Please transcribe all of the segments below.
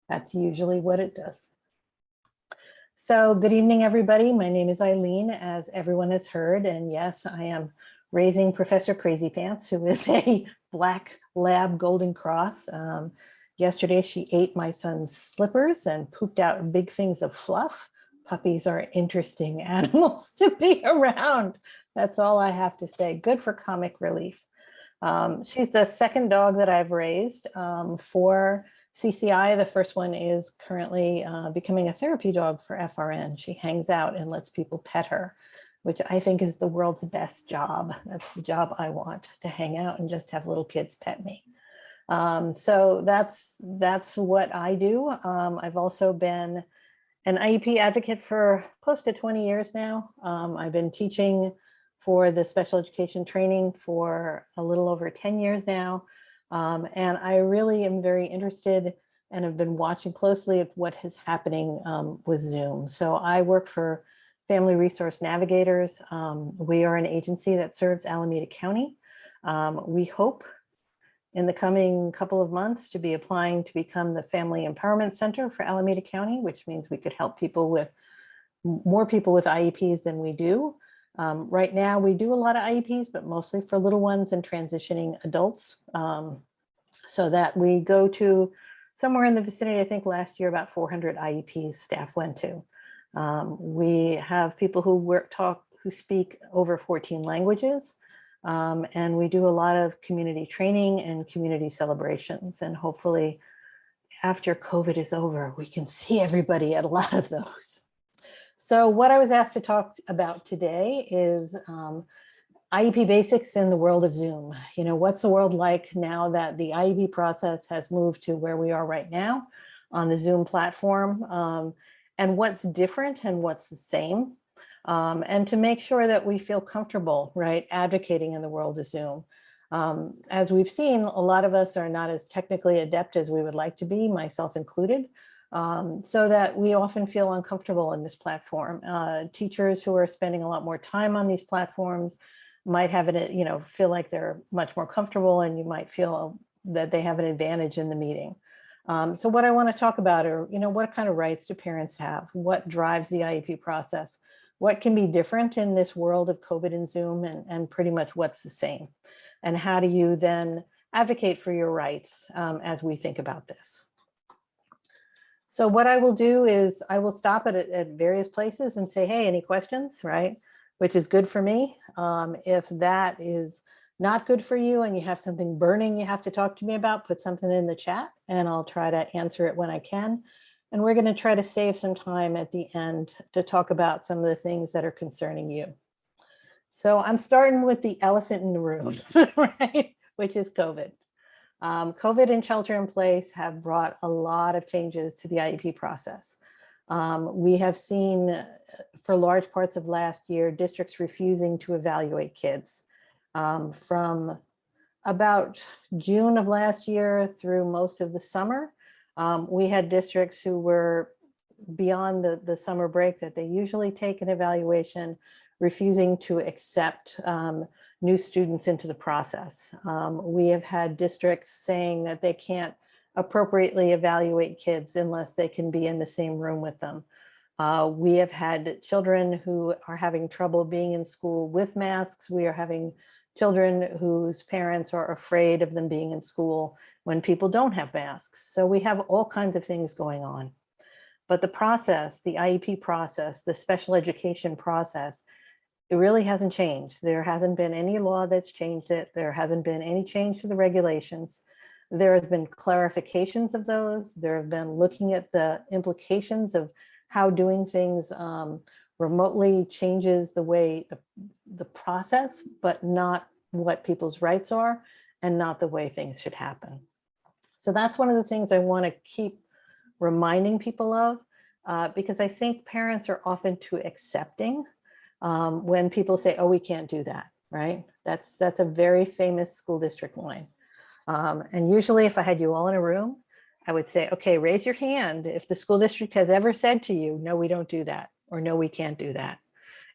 That's usually what it does. So good evening, everybody. My name is Eileen, as everyone has heard. And yes, I am raising Professor Crazy Pants, who is a black lab golden cross. Yesterday, she ate my son's slippers and pooped out big things of fluff. Puppies are interesting animals to be around. That's all I have to say. Good for comic relief. She's the second dog that I've raised for CCI. The first one is currently becoming a therapy dog for FRN. She hangs out and lets people pet her, which I think is the world's best job. That's the job I want, to hang out and just have little kids pet me. So that's what I do. I've also been an IEP advocate for close to 20 years now. I've been teaching for the special education training for a little over 10 years now. And I really am very interested and have been watching closely at what is happening with Zoom. So I work for Family Resource Navigators. We are an agency that serves Alameda County. We hope in the coming couple of months to be applying to become the Family Empowerment Center for Alameda County, which means we could help people with more people with IEPs than we do. Right now, we do a lot of IEPs, but mostly for little ones and transitioning adults, so that we go to somewhere in the vicinity. I think last year, about 400 IEPs staff went to. We have people who who speak over 14 languages, and we do a lot of community training and community celebrations. And hopefully, after COVID is over, we can see everybody at a lot of those. So what I was asked to talk about today is IEP basics in the world of Zoom. You know, what's the world like now that the IEP process has moved to where we are right now on the Zoom platform, and what's different and what's the same, and to make sure that we feel comfortable, right, advocating in the world of Zoom. As we've seen, a lot of us are not as technically adept as we would like to be, myself included. So that we often feel uncomfortable in this platform. Teachers who are spending a lot more time on these platforms might have it, you know, feel like they're much more comfortable, and you might feel that they have an advantage in the meeting. So what I want to talk about are, you know, what kind of rights do parents have? What drives the IEP process? What can be different in this world of COVID and Zoom, and pretty much what's the same? And how do you then advocate for your rights as we think about this? So what I will do is I will stop at various places and say, hey, any questions, right? Which is good for me. If that is not good for you and you have something burning you have to talk to me about, put something in the chat and I'll try to answer it when I can. And we're going to try to save some time at the end to talk about some of the things that are concerning you. So I'm starting with the elephant in the room, right? Which is COVID. COVID and shelter in place have brought a lot of changes to the IEP process. We have seen for large parts of last year, districts refusing to evaluate kids. From about June of last year through most of the summer, we had districts who were beyond the summer break that they usually take an evaluation, refusing to accept new students into the process. We have had districts saying that they can't appropriately evaluate kids unless they can be in the same room with them. We have had children who are having trouble being in school with masks. We are having children whose parents are afraid of them being in school when people don't have masks. So we have all kinds of things going on. But the process, the IEP process, the special education process, it really hasn't changed. There hasn't been any law that's changed it. There hasn't been any change to the regulations. There has been clarifications of those. There have been looking at the implications of how doing things remotely changes the way the process, but not what people's rights are and not the way things should happen. So that's one of the things I want to keep reminding people of, because I think parents are often too accepting when people say, oh, we can't do that, right? That's a very famous school district line. And usually if I had you all in a room, I would say, okay, raise your hand if the school district has ever said to you, no, we don't do that, or no, we can't do that.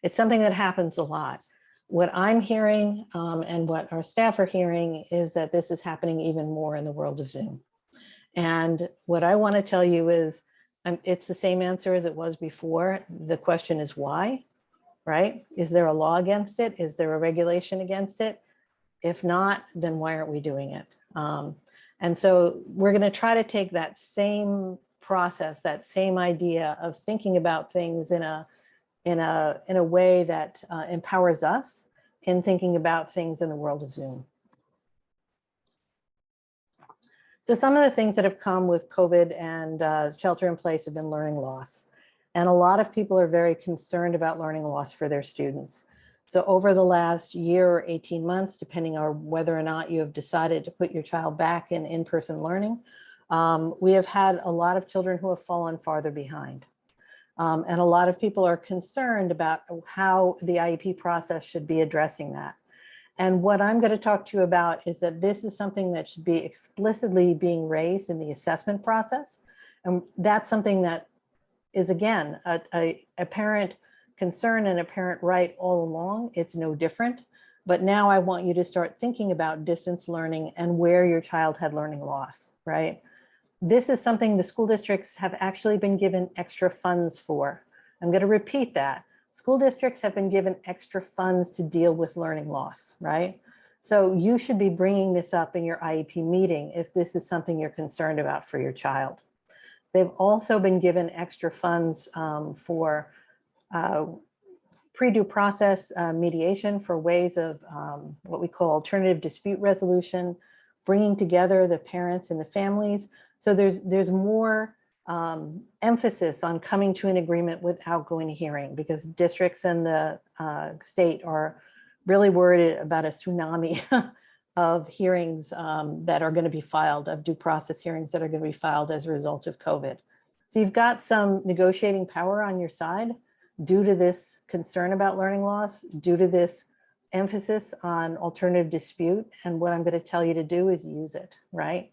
It's something that happens a lot. What I'm hearing and what our staff are hearing is that this is happening even more in the world of Zoom. And what I want to tell you is it's the same answer as it was before. The question is why, right? Is there a law against it? Is there a regulation against it? If not, then why aren't we doing it? And so we're going to try to take that same process, that same idea of thinking about things in a way that empowers us in thinking about things in the world of Zoom. So some of the things that have come with COVID and shelter in place have been learning loss. And a lot of people are very concerned about learning loss for their students. So over the last year or 18 months, depending on whether or not you have decided to put your child back in in-person learning, we have had a lot of children who have fallen farther behind. And a lot of people are concerned about how the IEP process should be addressing that. And what I'm going to talk to you about is that this is something that should be explicitly being raised in the assessment process. And that's something that is, again, a parent concern and a parent right all along. It's no different. But now I want you to start thinking about distance learning and where your child had learning loss, right? This is something the school districts have actually been given extra funds for. I'm going to repeat that. School districts have been given extra funds to deal with learning loss, right? So you should be bringing this up in your IEP meeting if this is something you're concerned about for your child. They've also been given extra funds for pre-due process mediation for ways of what we call alternative dispute resolution, bringing together the parents and the families. So there's more emphasis on coming to an agreement without going to hearing, because districts and the state are really worried about a tsunami of hearings that are going to be filed, of due process hearings that are going to be filed as a result of COVID. So you've got some negotiating power on your side due to this concern about learning loss, due to this emphasis on alternative dispute. And what I'm going to tell you to do is use it, right?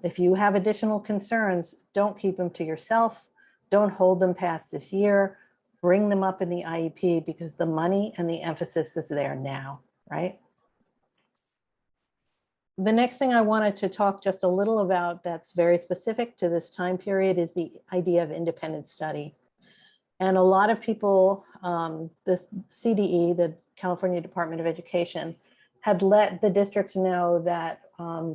If you have additional concerns, don't keep them to yourself. Don't hold them past this year. Bring them up in the IEP, because the money and the emphasis is there now, right? The next thing I wanted to talk just a little about that's very specific to this time period is the idea of independent study. And a lot of people, the CDE, the California Department of Education, had let the districts know that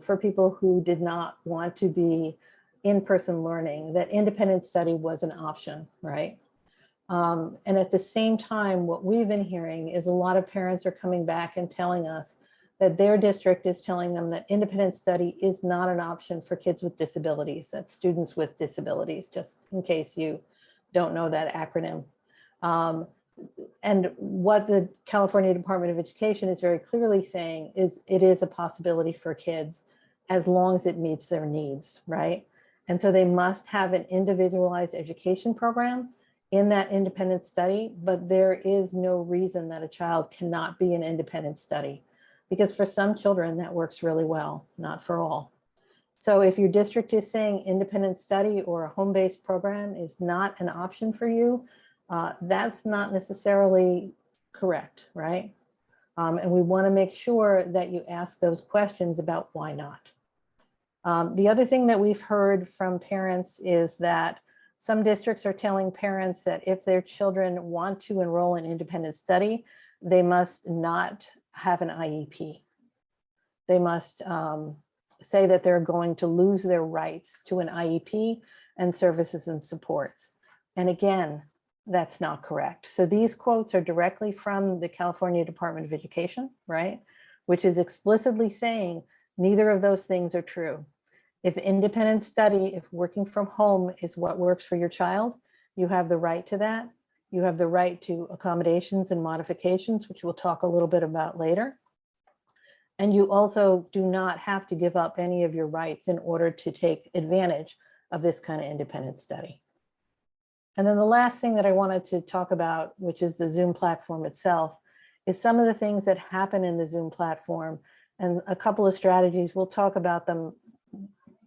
for people who did not want to be in-person learning, that independent study was an option, right? And at the same time, what we've been hearing is a lot of parents are coming back and telling us that their district is telling them that independent study is not an option for kids with disabilities, that's students with disabilities, just in case you don't know that acronym. And what the California Department of Education is very clearly saying is it is a possibility for kids as long as it meets their needs, right? And so they must have an individualized education program in that independent study, but there is no reason that a child cannot be an independent study, because for some children that works really well, not for all. So if your district is saying independent study or a home-based program is not an option for you, that's not necessarily correct, right? And we want to make sure that you ask those questions about why not. The other thing that we've heard from parents is that some districts are telling parents that if their children want to enroll in independent study, they must not have an IEP. They must say that they're going to lose their rights to an IEP and services and supports. And again, that's not correct. So these quotes are directly from the California Department of Education, right? Which is explicitly saying neither of those things are true. If independent study, if working from home is what works for your child, you have the right to that. You have the right to accommodations and modifications, which we'll talk a little bit about later. And you also do not have to give up any of your rights in order to take advantage of this kind of independent study. And then the last thing that I wanted to talk about, which is the Zoom platform itself, is some of the things that happen in the Zoom platform and a couple of strategies. We'll talk about them,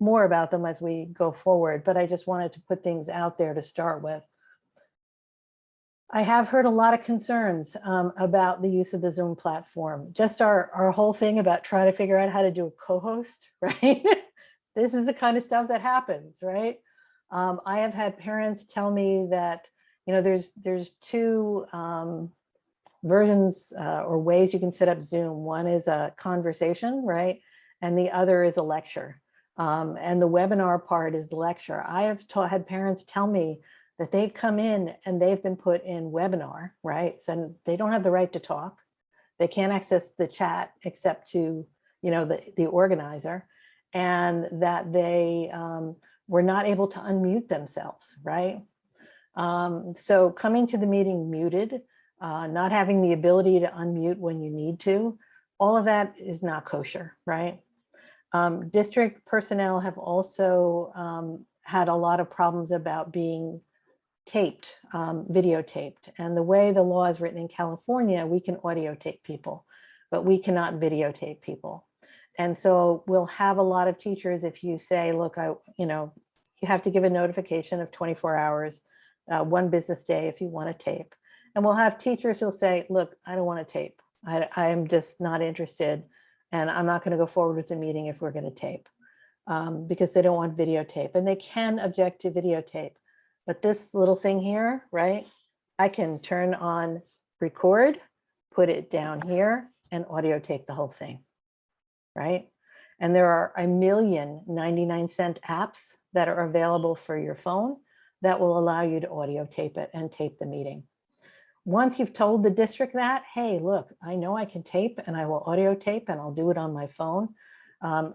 more about them as we go forward, but I just wanted to put things out there to start with. I have heard a lot of concerns about the use of the Zoom platform. Just our whole thing about trying to figure out how to do a co-host, right? This is the kind of stuff that happens, right? I have had parents tell me that, you know, there's two versions or ways you can set up Zoom. One is a conversation, right? And the other is a lecture. And the webinar part is the lecture. I have had parents tell me that they've come in and they've been put in webinar, right? So they don't have the right to talk. They can't access the chat except to, you know, the organizer, and that they were not able to unmute themselves, right? So coming to the meeting muted, not having the ability to unmute when you need to, all of that is not kosher, right? District personnel have also had a lot of problems about being taped, videotaped. And the way the law is written in California, we can audio tape people, but we cannot videotape people. And so we'll have a lot of teachers, if you say, look, you know, you have to give a notification of 24 hours, 1 business day if you want to tape. And we'll have teachers who'll say, look, I don't want to tape. I am just not interested. And I'm not going to go forward with the meeting if we're going to tape, because they don't want videotape. And they can object to videotape. But this little thing here, right? I can turn on record, put it down here, and audio tape the whole thing, right? And there are a million 99-cent apps that are available for your phone that will allow you to audio tape it and tape the meeting. Once you've told the district that, hey, look, I know I can tape and I will audio tape and I'll do it on my phone,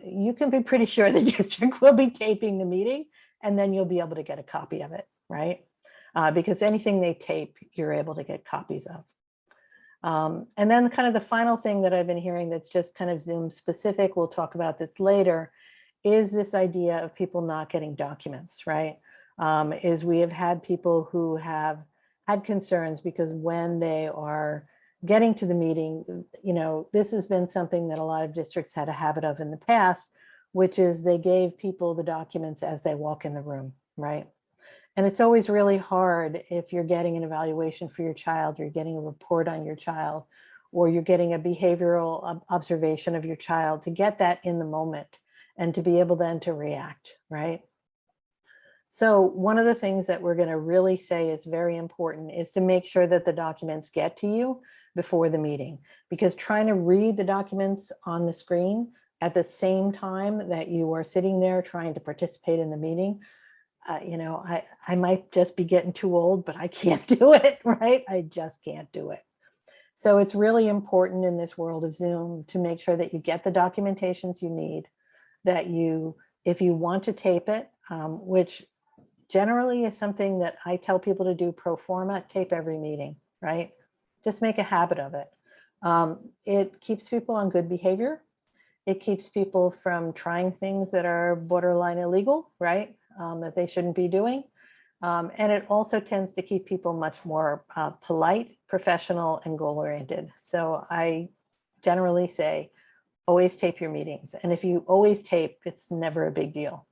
you can be pretty sure the district will be taping the meeting, and then you'll be able to get a copy of it, right? Because anything they tape, you're able to get copies of. And then kind of the final thing that I've been hearing that's just kind of Zoom specific, we'll talk about this later, is this idea of people not getting documents, right? Is we have had people who have had concerns because when they are getting to the meeting, you know, this has been something that a lot of districts had a habit of in the past, which is they gave people the documents as they walk in the room, right? And it's always really hard if you're getting an evaluation for your child, you're getting a report on your child, or you're getting a behavioral observation of your child, to get that in the moment and to be able then to react, right? So one of the things that we're going to really say is very important is to make sure that the documents get to you before the meeting, because trying to read the documents on the screen at the same time that you are sitting there trying to participate in the meeting, you know, I might just be getting too old, but I can't do it, right? I just can't do it. So it's really important in this world of Zoom to make sure that you get the documentations you need, that you, if you want to tape it, which generally is something that I tell people to do pro forma, tape every meeting, right? Just make a habit of it. It keeps people on good behavior. It keeps people from trying things that are borderline illegal, right? That they shouldn't be doing. And it also tends to keep people much more polite, professional, and goal-oriented. So I generally say, always tape your meetings. And if you always tape, it's never a big deal.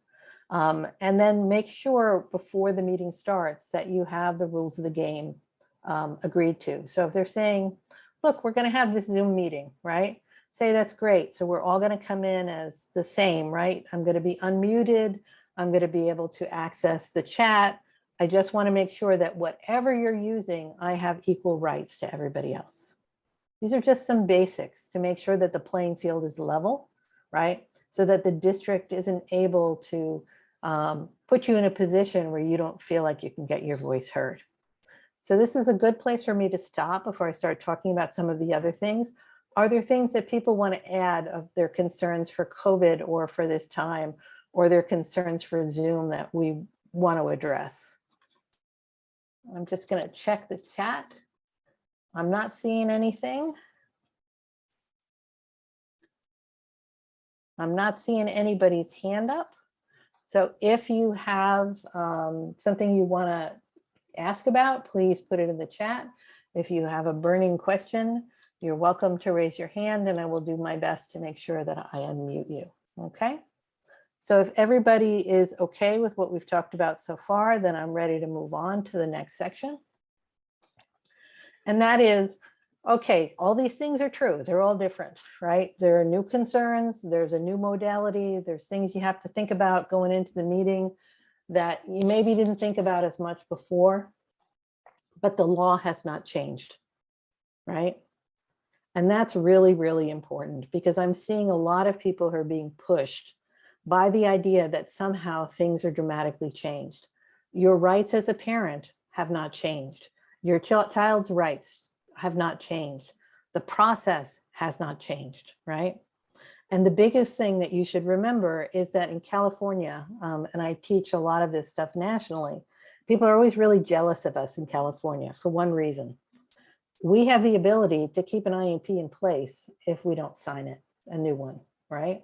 And then make sure before the meeting starts that you have the rules of the game agreed to. So if they're saying, look, we're going to have this Zoom meeting, right? Say that's great. So we're all going to come in as the same, right? I'm going to be unmuted. I'm going to be able to access the chat. I just want to make sure that whatever you're using, I have equal rights to everybody else. These are just some basics to make sure that the playing field is level, right? So that the district isn't able to put you in a position where you don't feel like you can get your voice heard. So this is a good place for me to stop before I start talking about some of the other things. Are there things that people want to add of their concerns for COVID or for this time, or their concerns for Zoom that we want to address? I'm just going to check the chat. I'm not seeing anything. I'm not seeing anybody's hand up. So if you have something you want to ask about, please put it in the chat. If you have a burning question, you're welcome to raise your hand, and I will do my best to make sure that I unmute you. Okay. So if everybody is okay with what we've talked about so far, then I'm ready to move on to the next section. And that is okay, all these things are true. They're all different, right? There are new concerns. There's a new modality. There's things you have to think about going into the meeting that you maybe didn't think about as much before, but the law has not changed, right? And that's really, really important because I'm seeing a lot of people who are being pushed by the idea that somehow things are dramatically changed. Your rights as a parent have not changed. Your child's rights have not changed. The process has not changed, right? And the biggest thing that you should remember is that in California, and I teach a lot of this stuff nationally, people are always really jealous of us in California for one reason. We have the ability to keep an IEP in place if we don't sign it, a new one, right?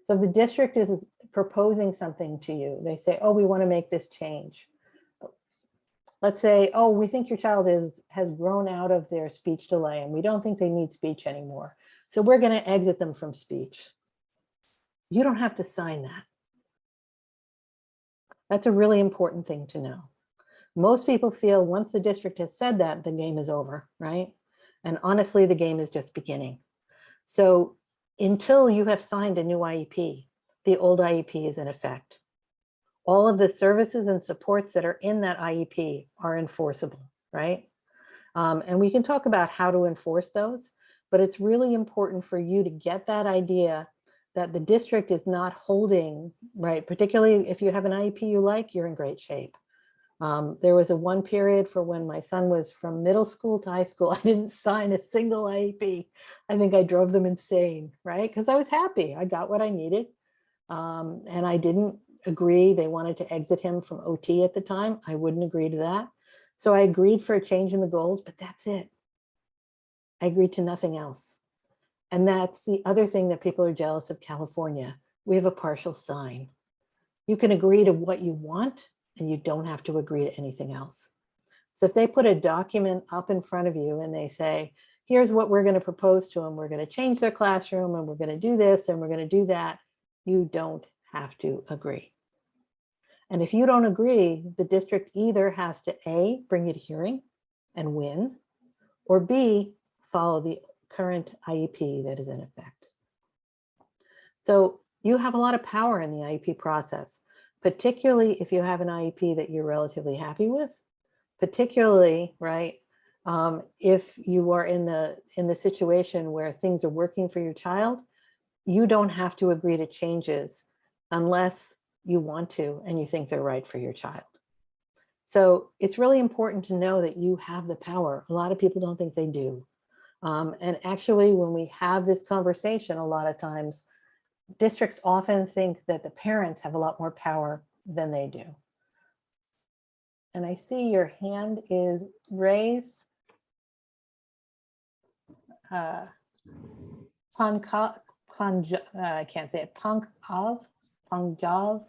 So if the district is proposing something to you, they say, oh, we want to make this change. Let's say, oh, we think your child has grown out of their speech delay and we don't think they need speech anymore. So we're going to exit them from speech. You don't have to sign that. That's a really important thing to know. Most people feel once the district has said that, the game is over, right? And honestly, the game is just beginning. So until you have signed a new IEP, the old IEP is in effect. All of the services and supports that are in that IEP are enforceable, right? And we can talk about how to enforce those, but it's really important for you to get that idea that the district is not holding, right? Particularly if you have an IEP you like, you're in great shape. There was a one period for when my son was from middle school to high school, I didn't sign a single IEP. I think I drove them insane, right? Because I was happy, I got what I needed. And I didn't agree. They wanted to exit him from OT at the time. I wouldn't agree to that. So I agreed for a change in the goals, but that's it. I agreed to nothing else. And that's the other thing that people are jealous of California. We have a partial sign. You can agree to what you want and you don't have to agree to anything else. So if they put a document up in front of you and they say, here's what we're going to propose to them. We're going to change their classroom and we're going to do this and we're going to do that. You don't have to agree. And if you don't agree, the district either has to A, bring you to hearing and win, or B, follow the current IEP that is in effect. So you have a lot of power in the IEP process, particularly if you have an IEP that you're relatively happy with, particularly, right, if you are in the situation where things are working for your child, you don't have to agree to changes unless you want to and you think they're right for your child. So it's really important to know that you have the power. A lot of people don't think they do. And actually, when we have this conversation, a lot of times, districts often think that the parents have a lot more power than they do. And I see your hand is raised. I can't say it. Punjav. Pankaj.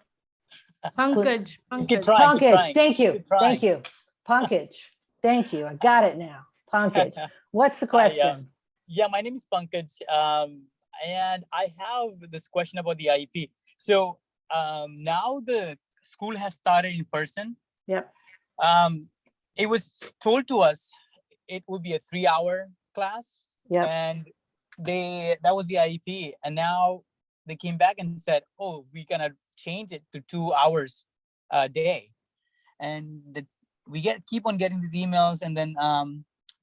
Pankaj, thank you. Thank you. Pankaj, thank you. I got it now. Pankaj, what's the question? Yeah, my name is Pankaj. And I have this question about the IEP. So now the school has started in person. Yep. It was told to us it would be a 3-hour class. Yep. And that was the IEP. And now they came back and said, oh, we're going to change it to 2 hours a day. And we keep on getting these emails and then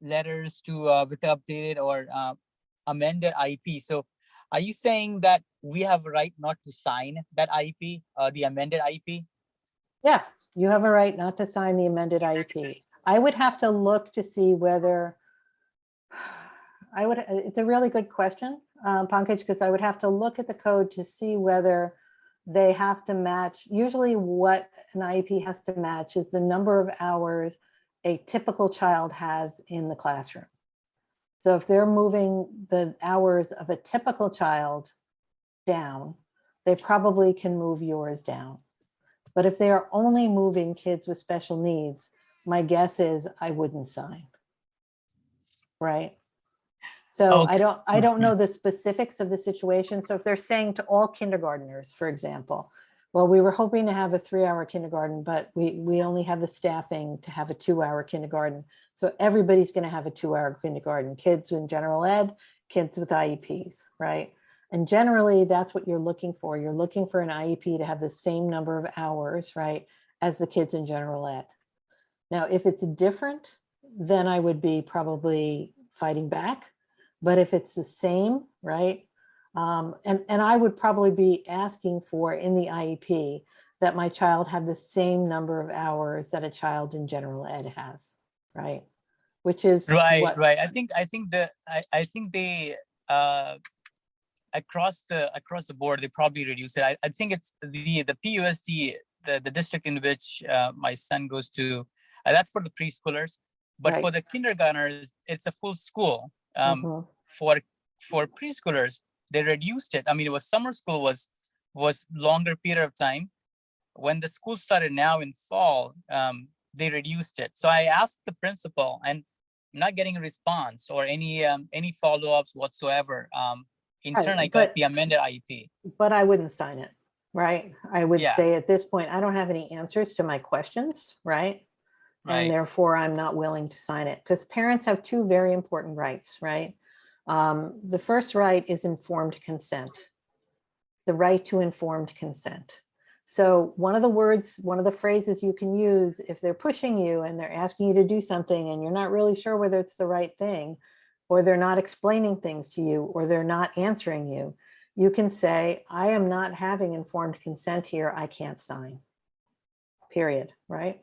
letters to with the updated or amended IEP. So are you saying that we have a right not to sign that IEP, the amended IEP? Yeah, you have a right not to sign the amended IEP. I would have to look to see whether it's a really good question, Pankaj, because I would have to look at the code to see whether they have to match. Usually what an IEP has to match is the number of hours a typical child has in the classroom. So if they're moving the hours of a typical child down, they probably can move yours down. But if they are only moving kids with special needs, my guess is I wouldn't sign, right? So Okay. I don't know the specifics of the situation. So if they're saying to all kindergartners, for example, Well, we were hoping to have a 3-hour kindergarten, but we only have the staffing to have a 2-hour kindergarten. So everybody's going to have a 2-hour kindergarten, kids in general ed, kids with IEPs, right? And generally that's what you're looking for. You're looking for an IEP to have the same number of hours, right, as the kids in general ed. Now, if it's different, then I would be probably fighting back. But if it's the same, right, and I would probably be asking for in the IEP that my child have the same number of hours that a child in general ed has, right? Which is Right, what, right. I think they across the board they probably reduce it. I think it's the PUSD, the district in which my son goes to, that's for the preschoolers, but for right. the kindergartners it's a full school. Mhm. For preschoolers they reduced it. I mean, it was summer school was longer period of time. When the school started now in fall, they reduced it. So I asked the principal, and I'm not getting a response or any follow-ups whatsoever. In turn, I Right, got the amended IEP. but I wouldn't sign it, right? I would Yeah, say at this point, I don't have any answers to my questions, right? And right. therefore I'm not willing to sign it, because parents have two very important rights, right? The first right is informed consent, the right to informed consent. So one of the words, one of the phrases you can use if they're pushing you and they're asking you to do something and you're not really sure whether it's the right thing, or they're not explaining things to you, or they're not answering you, you can say, I am not having informed consent here, I can't sign, period, right?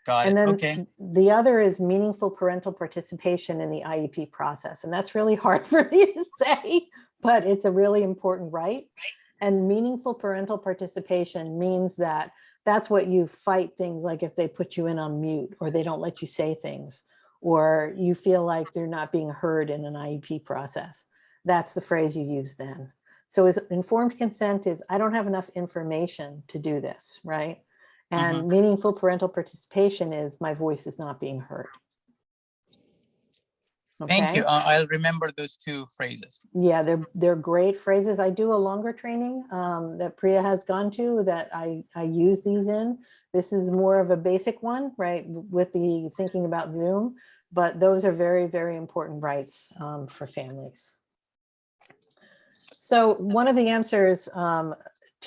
Got And it. then Okay. the other is meaningful parental participation in the IEP process. And that's really hard for me to say, but it's a really important right. And meaningful parental participation means that that's what you fight things like if they put you in on mute, or they don't let you say things, or you feel like they're not being heard in an IEP process. That's the phrase you use then. So is informed consent is, I don't have enough information to do this, right? And meaningful parental participation is, my voice is not being heard. Thank you. Okay. I'll remember those two phrases. Yeah, they're great phrases. I do a longer training that Priya has gone to that I use these in. This is more of a basic one, right, with the thinking about Zoom, but those are very, very important rights for families. So one of the answers to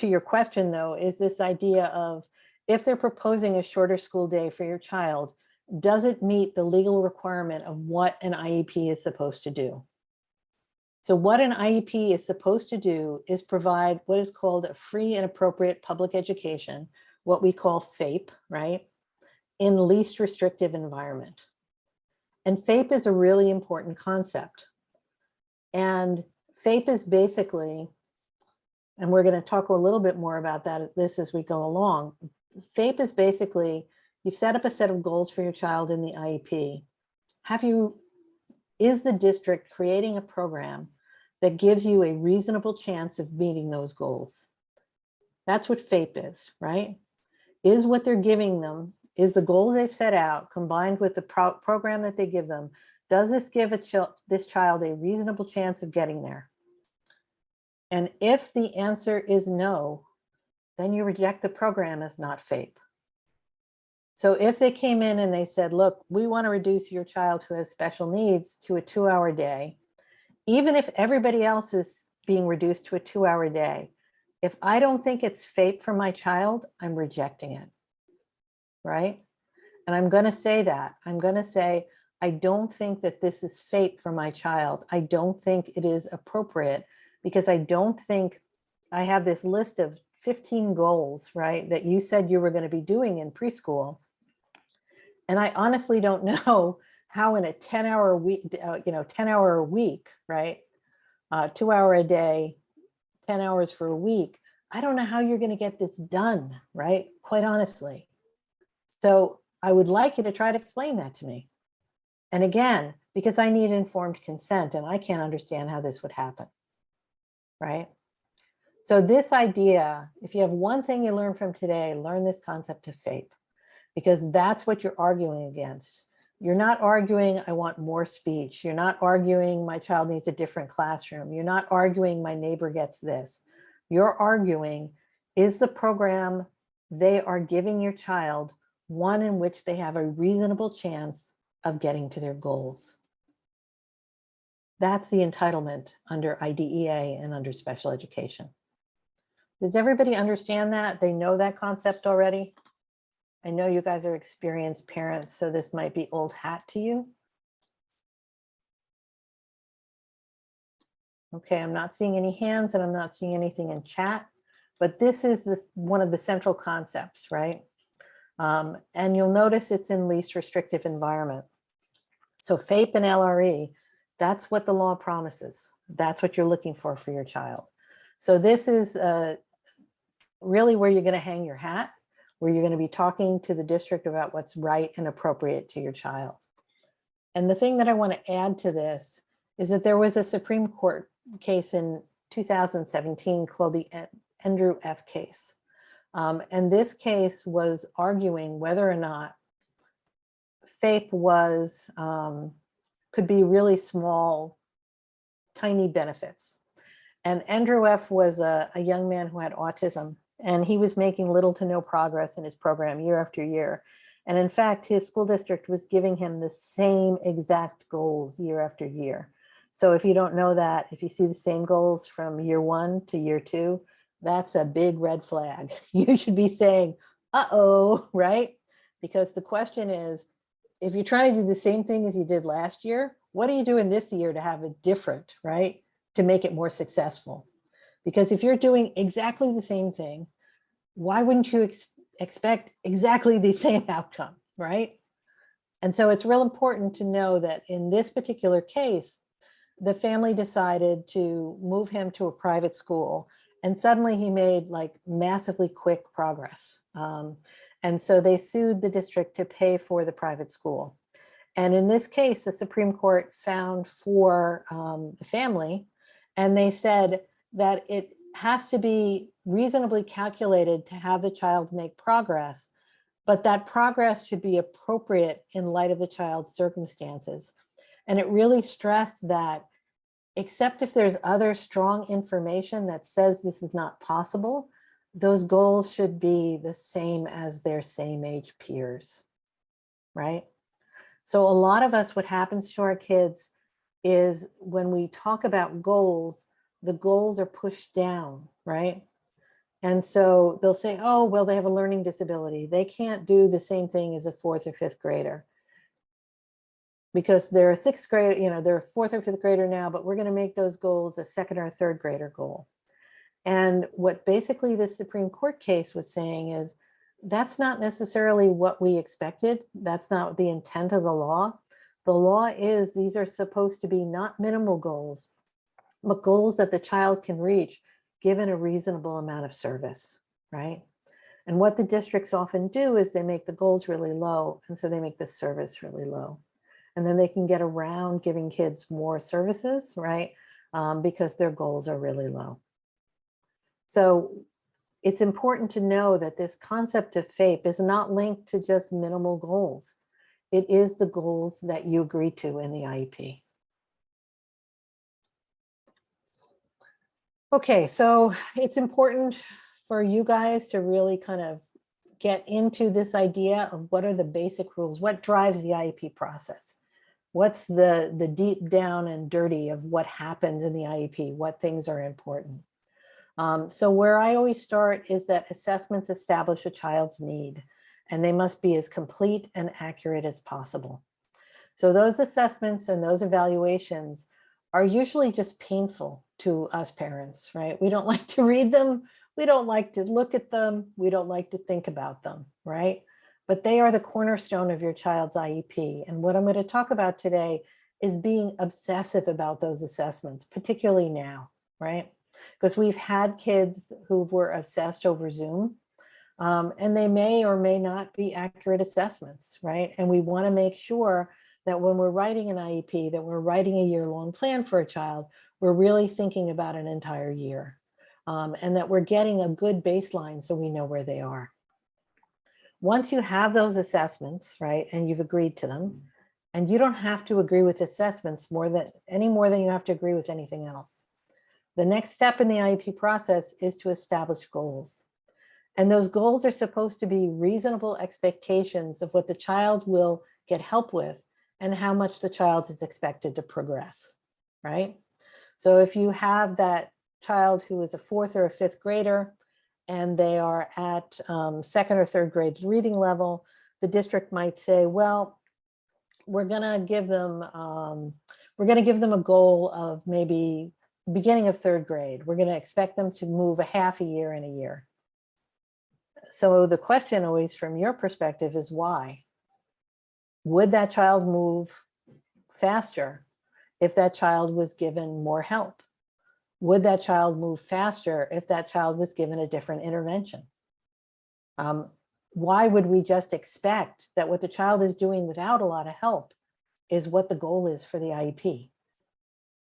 your question, though, is this idea of, if they're proposing a shorter school day for your child, does it meet the legal requirement of what an IEP is supposed to do? So what an IEP is supposed to do is provide what is called a free and appropriate public education, what we call FAPE, right, in least restrictive environment. And FAPE is a really important concept. And FAPE is basically, and we're going to talk a little bit more about this as we go along. FAPE is basically, you've set up a set of goals for your child in the IEP. Is the district creating a program that gives you a reasonable chance of meeting those goals? That's what FAPE is, right? Is what they're giving them, is the goal they've set out combined with the program that they give them, does this give this child a reasonable chance of getting there? And if the answer is no, then you reject the program as not FAPE. So if they came in and they said, look, we want to reduce your child who has special needs to a 2-hour day, even if everybody else is being reduced to a 2-hour day, if I don't think it's FAPE for my child, I'm rejecting it, right? And I'm going to say that. I'm going to say, I don't think that this is FAPE for my child. I don't think it is appropriate, because I don't think, I have this list of 15 goals, right, that you said you were going to be doing in preschool. And I honestly don't know how in a 10-hour week, 10-hour week, right, 2-hour a day, 10 hours for a week, I don't know how you're going to get this done, right? Quite honestly. So I would like you to try to explain that to me. And again, because I need informed consent and I can't understand how this would happen, right? So this idea, if you have one thing you learn from today, learn this concept of FAPE, because that's what you're arguing against. You're not arguing, I want more speech. You're not arguing, my child needs a different classroom. You're not arguing, my neighbor gets this. You're arguing, Is the program they are giving your child one in which they have a reasonable chance of getting to their goals? That's the entitlement under IDEA and under special education. Does everybody understand that? They know that concept already? I know you guys are experienced parents, so this might be old hat to you. Okay, I'm not seeing any hands and I'm not seeing anything in chat, but this is one of the central concepts, right? And you'll notice it's in least restrictive environment. So FAPE and LRE, that's what the law promises. That's what you're looking for your child. So this is really where you're going to hang your hat, where you're going to be talking to the district about what's right and appropriate to your child. And the thing that I want to add to this is that there was a Supreme Court case in 2017 called the Andrew F. case. And this case was arguing whether or not FAPE was, could be really small, tiny benefits. And Andrew F. was a young man who had autism, and he was making little to no progress in his program year after year. And in fact, his school district was giving him the same exact goals year after year. So if you don't know that, if you see the same goals from year 1 to year 2, that's a big red flag. You should be saying, uh-oh, right? Because the question is, if you're trying to do the same thing as you did last year, what are you doing this year to have it different, right? To make it more successful. Because if you're doing exactly the same thing, why wouldn't you expect exactly the same outcome, right? And so it's real important to know that in this particular case, the family decided to move him to a private school, and suddenly he made like massively quick progress. And so they sued the district to pay for the private school. And in this case, the Supreme Court found for the family, and they said that it has to be reasonably calculated to have the child make progress, but that progress should be appropriate in light of the child's circumstances. And it really stressed that, except if there's other strong information that says this is not possible, those goals should be the same as their same age peers, right? So a lot of us, what happens to our kids is when we talk about goals, the goals are pushed down, right? And so they'll say, oh, well, they have a learning disability. They can't do the same thing as a 4th or 5th grader because they're a 6th grade, you know, they're a 4th or 5th grader now, but we're going to make those goals a 2nd or 3rd grader goal. And what basically the Supreme Court case was saying is that's not necessarily what we expected. That's not the intent of the law. The law is these are supposed to be not minimal goals, but goals that the child can reach given a reasonable amount of service, right? And what the districts often do is they make the goals really low, and so they make the service really low. And then they can get around giving kids more services, right? Because their goals are really low. So it's important to know that this concept of FAPE is not linked to just minimal goals. It is the goals that you agree to in the IEP. Okay, so it's important for you guys to really kind of get into this idea of what are the basic rules, what drives the IEP process, what's the deep down and dirty of what happens in the IEP, what things are important. So where I always start is that assessments establish a child's need, and they must be as complete and accurate as possible. So those assessments and those evaluations are usually just painful to us parents, right? We don't like to read them. We don't like to look at them. We don't like to think about them, right? But they are the cornerstone of your child's IEP. And what I'm going to talk about today is being obsessive about those assessments, particularly now, right? Because we've had kids who were assessed over Zoom, and they may or may not be accurate assessments, right? And we want to make sure that when we're writing an IEP, that we're writing a year-long plan for a child, we're really thinking about an entire year, and that we're getting a good baseline so we know where they are. Once you have those assessments, right, and you've agreed to them, and you don't have to agree with assessments any more than you have to agree with anything else. The next step in the IEP process is to establish goals. And those goals are supposed to be reasonable expectations of what the child will get help with and how much the child is expected to progress, right? So if you have that child who is a 4th or a 5th grader and they are at 2nd or 3rd grade reading level, the district might say, well, we're gonna give them a goal of maybe beginning of 3rd grade. We're gonna expect them to move a half a year in a year. So the question always from your perspective is why? Would that child move faster if that child was given more help? Would that child move faster if that child was given a different intervention? Why would we just expect that what the child is doing without a lot of help is what the goal is for the IEP?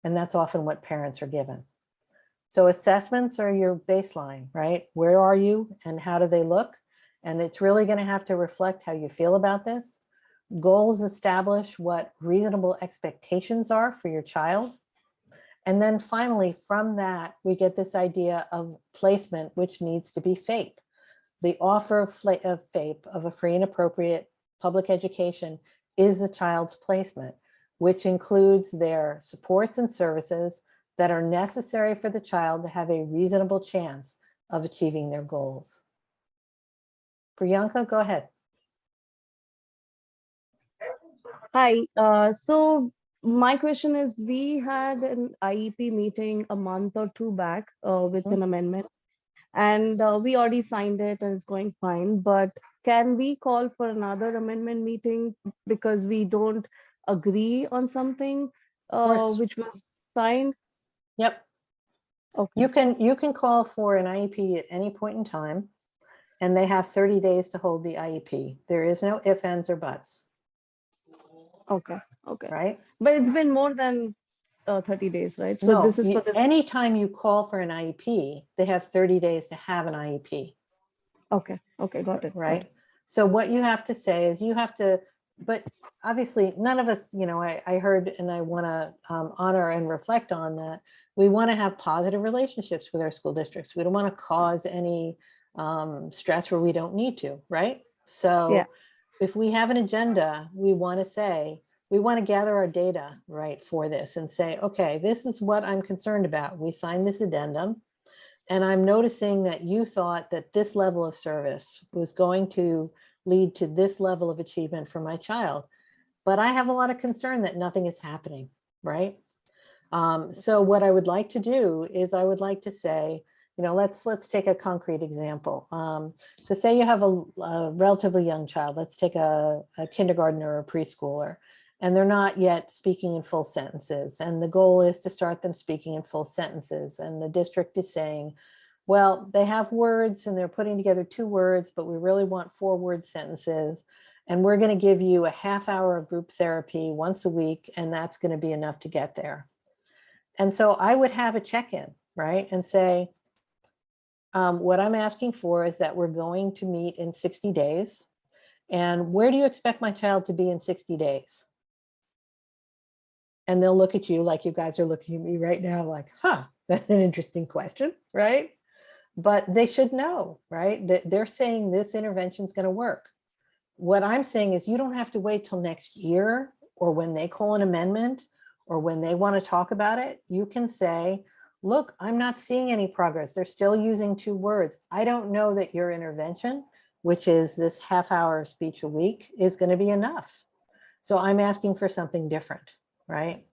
And that's often what parents are given. So assessments are your baseline, right? Where are you and how do they look? And it's really going to have to reflect how you feel about this. Goals establish what reasonable expectations are for your child. And then finally, from that, we get this idea of placement, which needs to be FAPE. The offer of FAPE, of a free and appropriate public education, is the child's placement, which includes their supports and services that are necessary for the child to have a reasonable chance of achieving their goals. Priyanka, go ahead. Hi, so my question is, we had an IEP meeting a month or two back with an amendment, and we already signed it and it's going fine, but can we call for another amendment meeting because we don't agree on something which was signed? Yep. Okay. You can call for an IEP at any point in time, and they have 30 days to hold the IEP. There is no ifs, ands, or buts. Okay. Okay. Right? But it's been more than 30 days, right? So No, this is for this. anytime you call for an IEP, they have 30 days to have an IEP. Okay. Okay. Got it. Right? Got it. So what you have to say is you have to, but obviously none of us, I heard, and I want to honor and reflect on that. We want to have positive relationships with our school districts. We don't want to cause any stress where we don't need to, right? So Yeah. if we have an agenda, we want to say, we want to gather our data, right, for this and say, okay, this is what I'm concerned about. We signed this addendum, and I'm noticing that you thought that this level of service was going to lead to this level of achievement for my child. But I have a lot of concern that nothing is happening, right? So what I would like to do is I would like to say, let's take a concrete example. So say you have a relatively young child. Let's take a kindergartner or a preschooler, and they're not yet speaking in full sentences. And the goal is to start them speaking in full sentences. And the district is saying, well, they have words and they're putting together 2 words, but we really want 4-word sentences. And we're going to give you a half hour of group therapy once a week, and that's going to be enough to get there. And so I would have a check-in, right? And say, what I'm asking for is that we're going to meet in 60 days. And where do you expect my child to be in 60 days? And they'll look at you like you guys are looking at me right now, like, huh, that's an interesting question, right? But they should know, right? They're saying this intervention is going to work. What I'm saying is you don't have to wait till next year or when they call an amendment or when they want to talk about it. You can say, look, I'm not seeing any progress. They're still using 2 words. I don't know that your intervention, which is this half-hour speech a week, is going to be enough. So I'm asking for something different, right?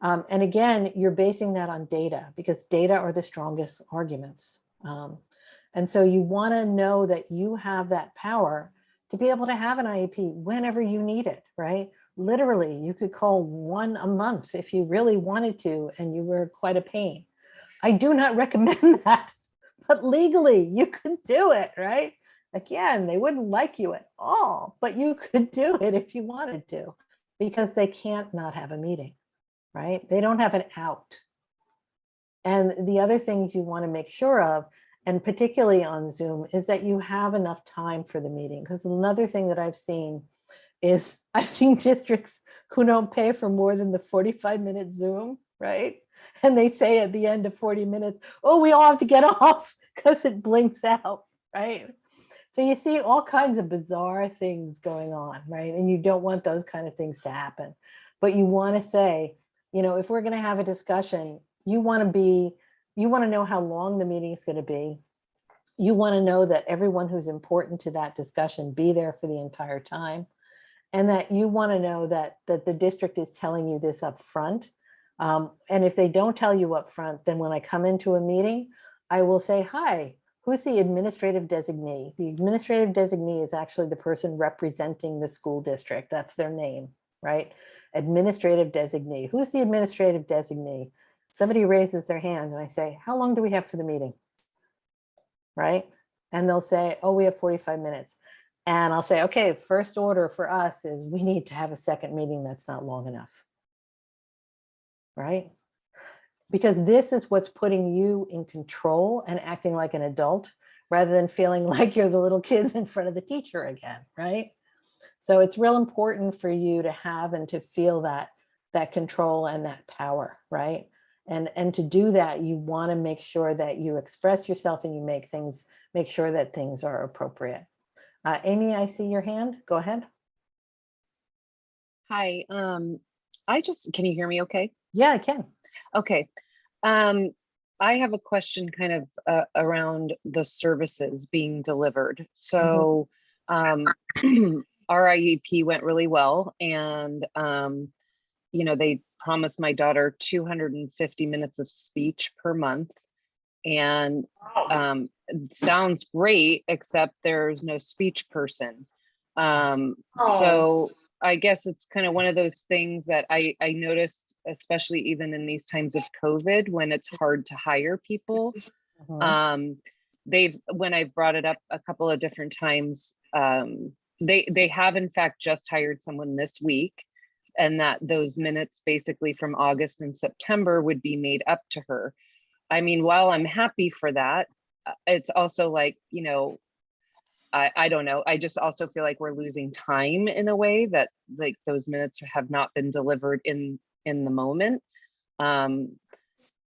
And again, you're basing that on data because data are the strongest arguments. And so you want to know that you have that power to be able to have an IEP whenever you need it, right? Literally, you could call 1 a month if you really wanted to, and you were quite a pain. I do not recommend that, but legally you could do it, right? Again, they wouldn't like you at all, but you could do it if you wanted to, because they can't not have a meeting, right? They don't have an out. And the other things you want to make sure of, and particularly on Zoom, is that you have enough time for the meeting. Because another thing that I've seen is I've seen districts who don't pay for more than the 45-minute Zoom, right? And they say at the end of 40 minutes, oh, we all have to get off because it blinks out. right? So you see all kinds of bizarre things going on, right? And you don't want those kind of things to happen. But you want to say, you know, if we're going to have a discussion, you want to know how long the meeting is going to be. You want to know that everyone who's important to that discussion be there for the entire time. And that you want to know that the district is telling you this up front. And if they don't tell you up front, then when I come into a meeting, I will say, hi, who's the administrative designee? The administrative designee is actually the person representing the school district. That's their name, right? Administrative designee. Who's the administrative designee? Somebody raises their hand and I say, how long do we have for the meeting? Right? And they'll say, oh, we have 45 minutes. And I'll say, okay, first order for us is we need to have a second meeting that's not long enough. Right? Because this is what's putting you in control and acting like an adult rather than feeling like you're the little kids in front of the teacher again, right? So it's real important for you to have and to feel that control and that power, right? And to do that, you want to make sure that you express yourself and you make sure that things are appropriate. Amy, I see your hand. Go ahead. Hi, can you hear me okay? Yeah, I can. Okay. I have a question kind of around the services being delivered. So our IEP went really well, and you know, they promised my daughter 250 minutes of speech per month, and it sounds great, except there's no speech person. So I guess it's kind of one of those things that I noticed, especially even in these times of COVID, when it's hard to hire people. When I've brought it up a couple of different times, they have in fact just hired someone this week, and that those minutes basically from August and September would be made up to her. I mean, while I'm happy for that, it's also like, you know, I don't know. I just also feel like we're losing time in a way that like those minutes have not been delivered in the moment.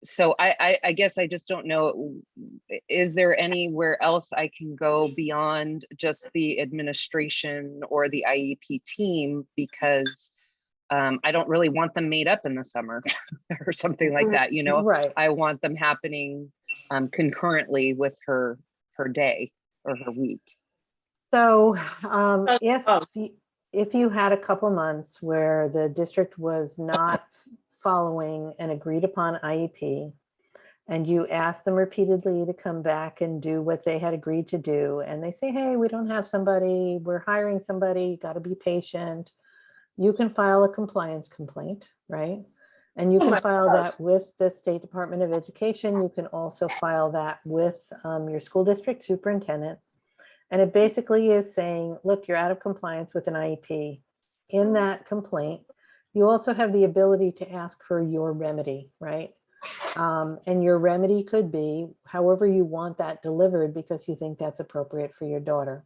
So I guess I just don't know. Is there anywhere else I can go beyond just the administration or the IEP team? Because I don't really want them made up in the summer or something like that. You know, right. I want them happening concurrently with her day or her week. So if you had a couple months where the district was not following an agreed upon IEP, and you ask them repeatedly to come back and do what they had agreed to do, and they say, hey, we don't have somebody, we're hiring somebody, got to be patient, you can file a compliance complaint, right? And you can file that with the State Department of Education. You can also file that with your school district superintendent. And it basically is saying, look, you're out of compliance with an IEP. In that complaint, you also have the ability to ask for your remedy, right? And your remedy could be however you want that delivered because you think that's appropriate for your daughter.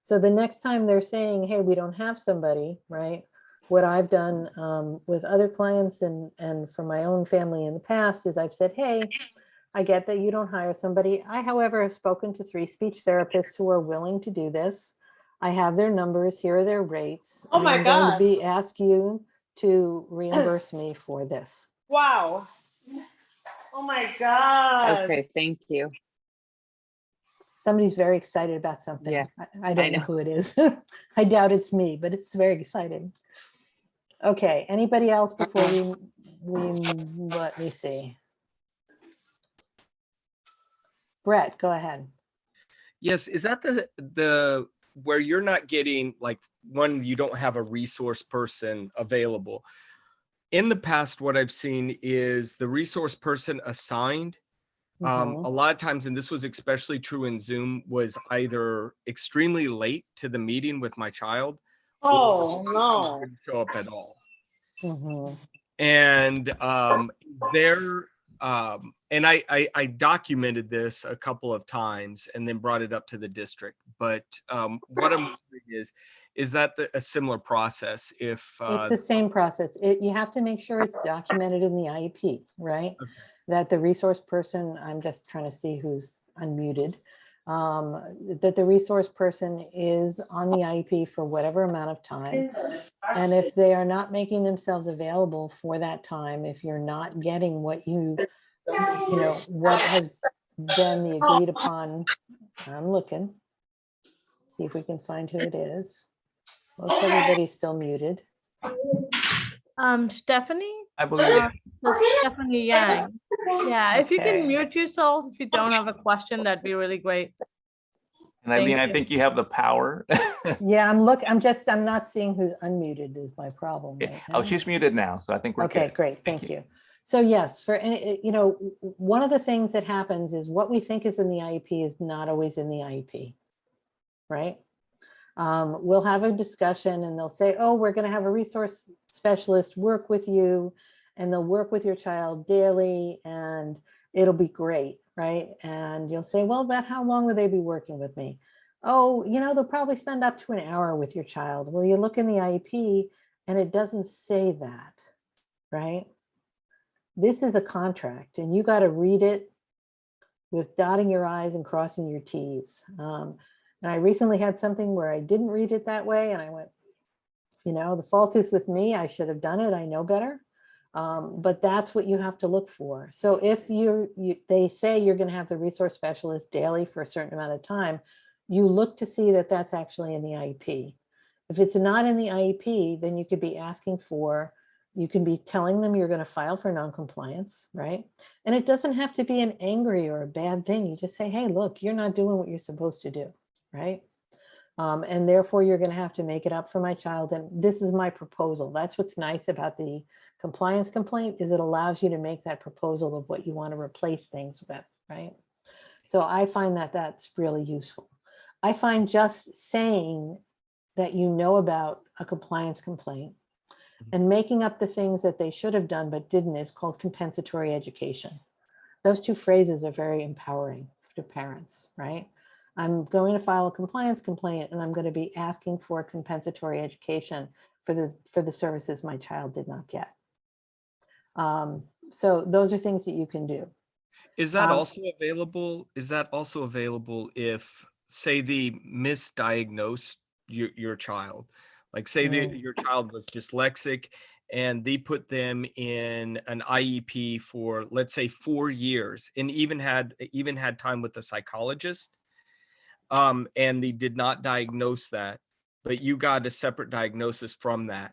So the next time they're saying, hey, we don't have somebody, right? What I've done with other clients and for my own family in the past is I've said, hey, I get that you don't hire somebody. I, however, have spoken to 3 speech therapists who are willing to do this. I have their numbers. Here are their rates. Oh my I'm going to God. ask you to reimburse me for this. Wow. Oh my God. Okay, thank you. Somebody's very excited about something. Yeah, I don't know who it is. I doubt it's me, but it's very exciting. Okay, anybody else before we let me see. Brett, go ahead. Yes, is that the where you're not getting like one, you don't have a resource person available? In the past, what I've seen is the resource person assigned a lot of times, and this was especially true in Zoom, was either extremely late to the meeting with my child, Oh or no. didn't show up at all. Mm-hmm. And and I documented this a couple of times and then brought it up to the district. But what I'm wondering is that a similar process? If it's the same process. You have to make sure it's documented in the IEP, right? Okay. That the resource person, I'm just trying to see who's unmuted. that the resource person is on the IEP for whatever amount of time. And if they are not making themselves available for that time, if you're not getting what what has been the agreed upon, I'm looking, see if we can find who it is. Most everybody's still muted. Stephanie? I believe. So Stephanie Yang. Yeah, if you Okay. can mute yourself, if you don't have a question, that'd be really great. And Eileen, Thank I you. think you have the power. Yeah, I'm not seeing who's unmuted is my problem right Oh, now. she's muted now, so I think we're Okay, good. great, thank you. So yes, for any, one of the things that happens is what we think is in the IEP is not always in the IEP, right? We'll have a discussion and they'll say, oh, we're gonna have a resource specialist work with you and they'll work with your child daily and it'll be great, right? And you'll say, well, about how long will they be working with me? Oh, they'll probably spend up to an hour with your child. Well, you look in the IEP and it doesn't say that, right? This is a contract and you got to read it with dotting your I's and crossing your T's. And I recently had something where I didn't read it that way. And I went, the fault is with me. I should have done it. I know better. But that's what you have to look for. So if they say you're going to have the resource specialist daily for a certain amount of time, you look to see that that's actually in the IEP. If it's not in the IEP, then you could be asking for, you can be telling them you're going to file for noncompliance, right? And it doesn't have to be an angry or a bad thing. You just say, hey, look, you're not doing what you're supposed to do, right? And therefore you're going to have to make it up for my child. And this is my proposal. That's what's nice about the compliance complaint is it allows you to make that proposal of what you want to replace things with, right? So I find that that's really useful. I find just saying that about a compliance complaint and making up the things that they should have done but didn't is called compensatory education. Those two phrases are very empowering to parents, right? I'm going to file a compliance complaint and I'm going to be asking for compensatory education for the services my child did not get. So those are things that you can do. Is that also available? Is that also available if, say, they misdiagnosed your child? Like say your child was dyslexic and they put them in an IEP for, let's say, 4 years and even had time with a psychologist, and they did not diagnose that, but you got a separate diagnosis from that.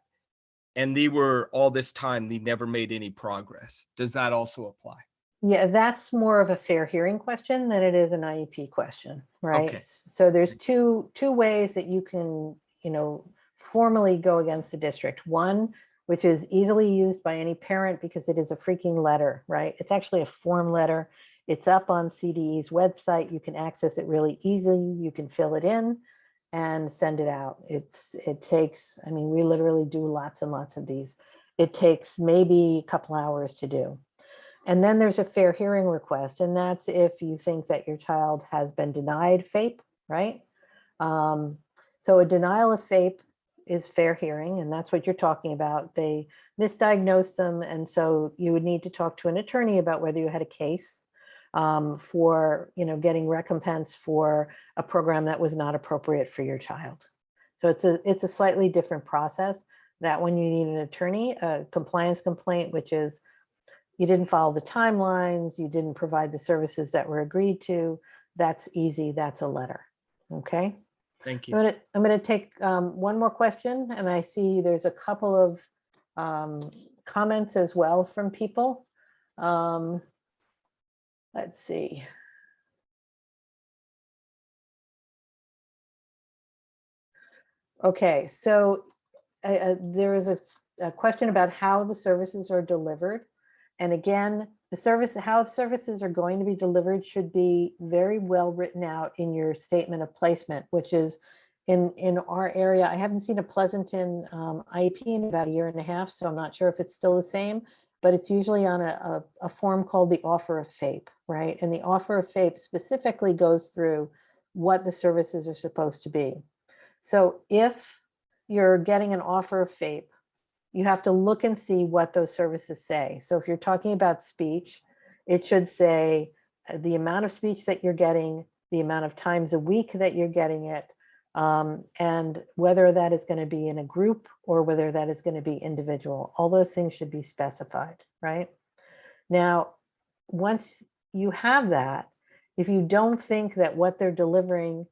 And they were all this time, they never made any progress. Does that also apply? Yeah, that's more of a fair hearing question than it is an IEP question, right? Okay. So there's two ways that you can, formally go against the district. One, which is easily used by any parent because it is a freaking letter, right? It's actually a form letter. It's up on CDE's website. You can access it really easily. You can fill it in and send it out. It takes, we literally do lots and lots of these. It takes maybe a couple hours to do. And then there's a fair hearing request, and that's if you think that your child has been denied FAPE, right? So a denial of FAPE is fair hearing, and that's what you're talking about. They misdiagnosed them, and so you would need to talk to an attorney about whether you had a case for getting recompense for a program that was not appropriate for your child. So it's a slightly different process. That when you need an attorney, a compliance complaint, which is you didn't follow the timelines, you didn't provide the services that were agreed to, that's easy, that's a letter, okay? Thank you. I'm gonna take one more question, and I see there's a couple of comments as well from people. Let's see. Okay, so there is a question about how the services are delivered. And again, how services are going to be delivered should be very well written out in your statement of placement, which is in our area. I haven't seen a Pleasanton IEP in about 1.5 years, so I'm not sure if it's still the same, but it's usually on a form called the offer of FAPE, right? And the offer of FAPE specifically goes through what the services are supposed to be. So if you're getting an offer of FAPE, you have to look and see what those services say. So if you're talking about speech, it should say the amount of speech that you're getting, the amount of times a week that you're getting it, and whether that is going to be in a group or whether that is going to be individual. All those things should be specified, right? Now, once you have that, if you don't think that what they're delivering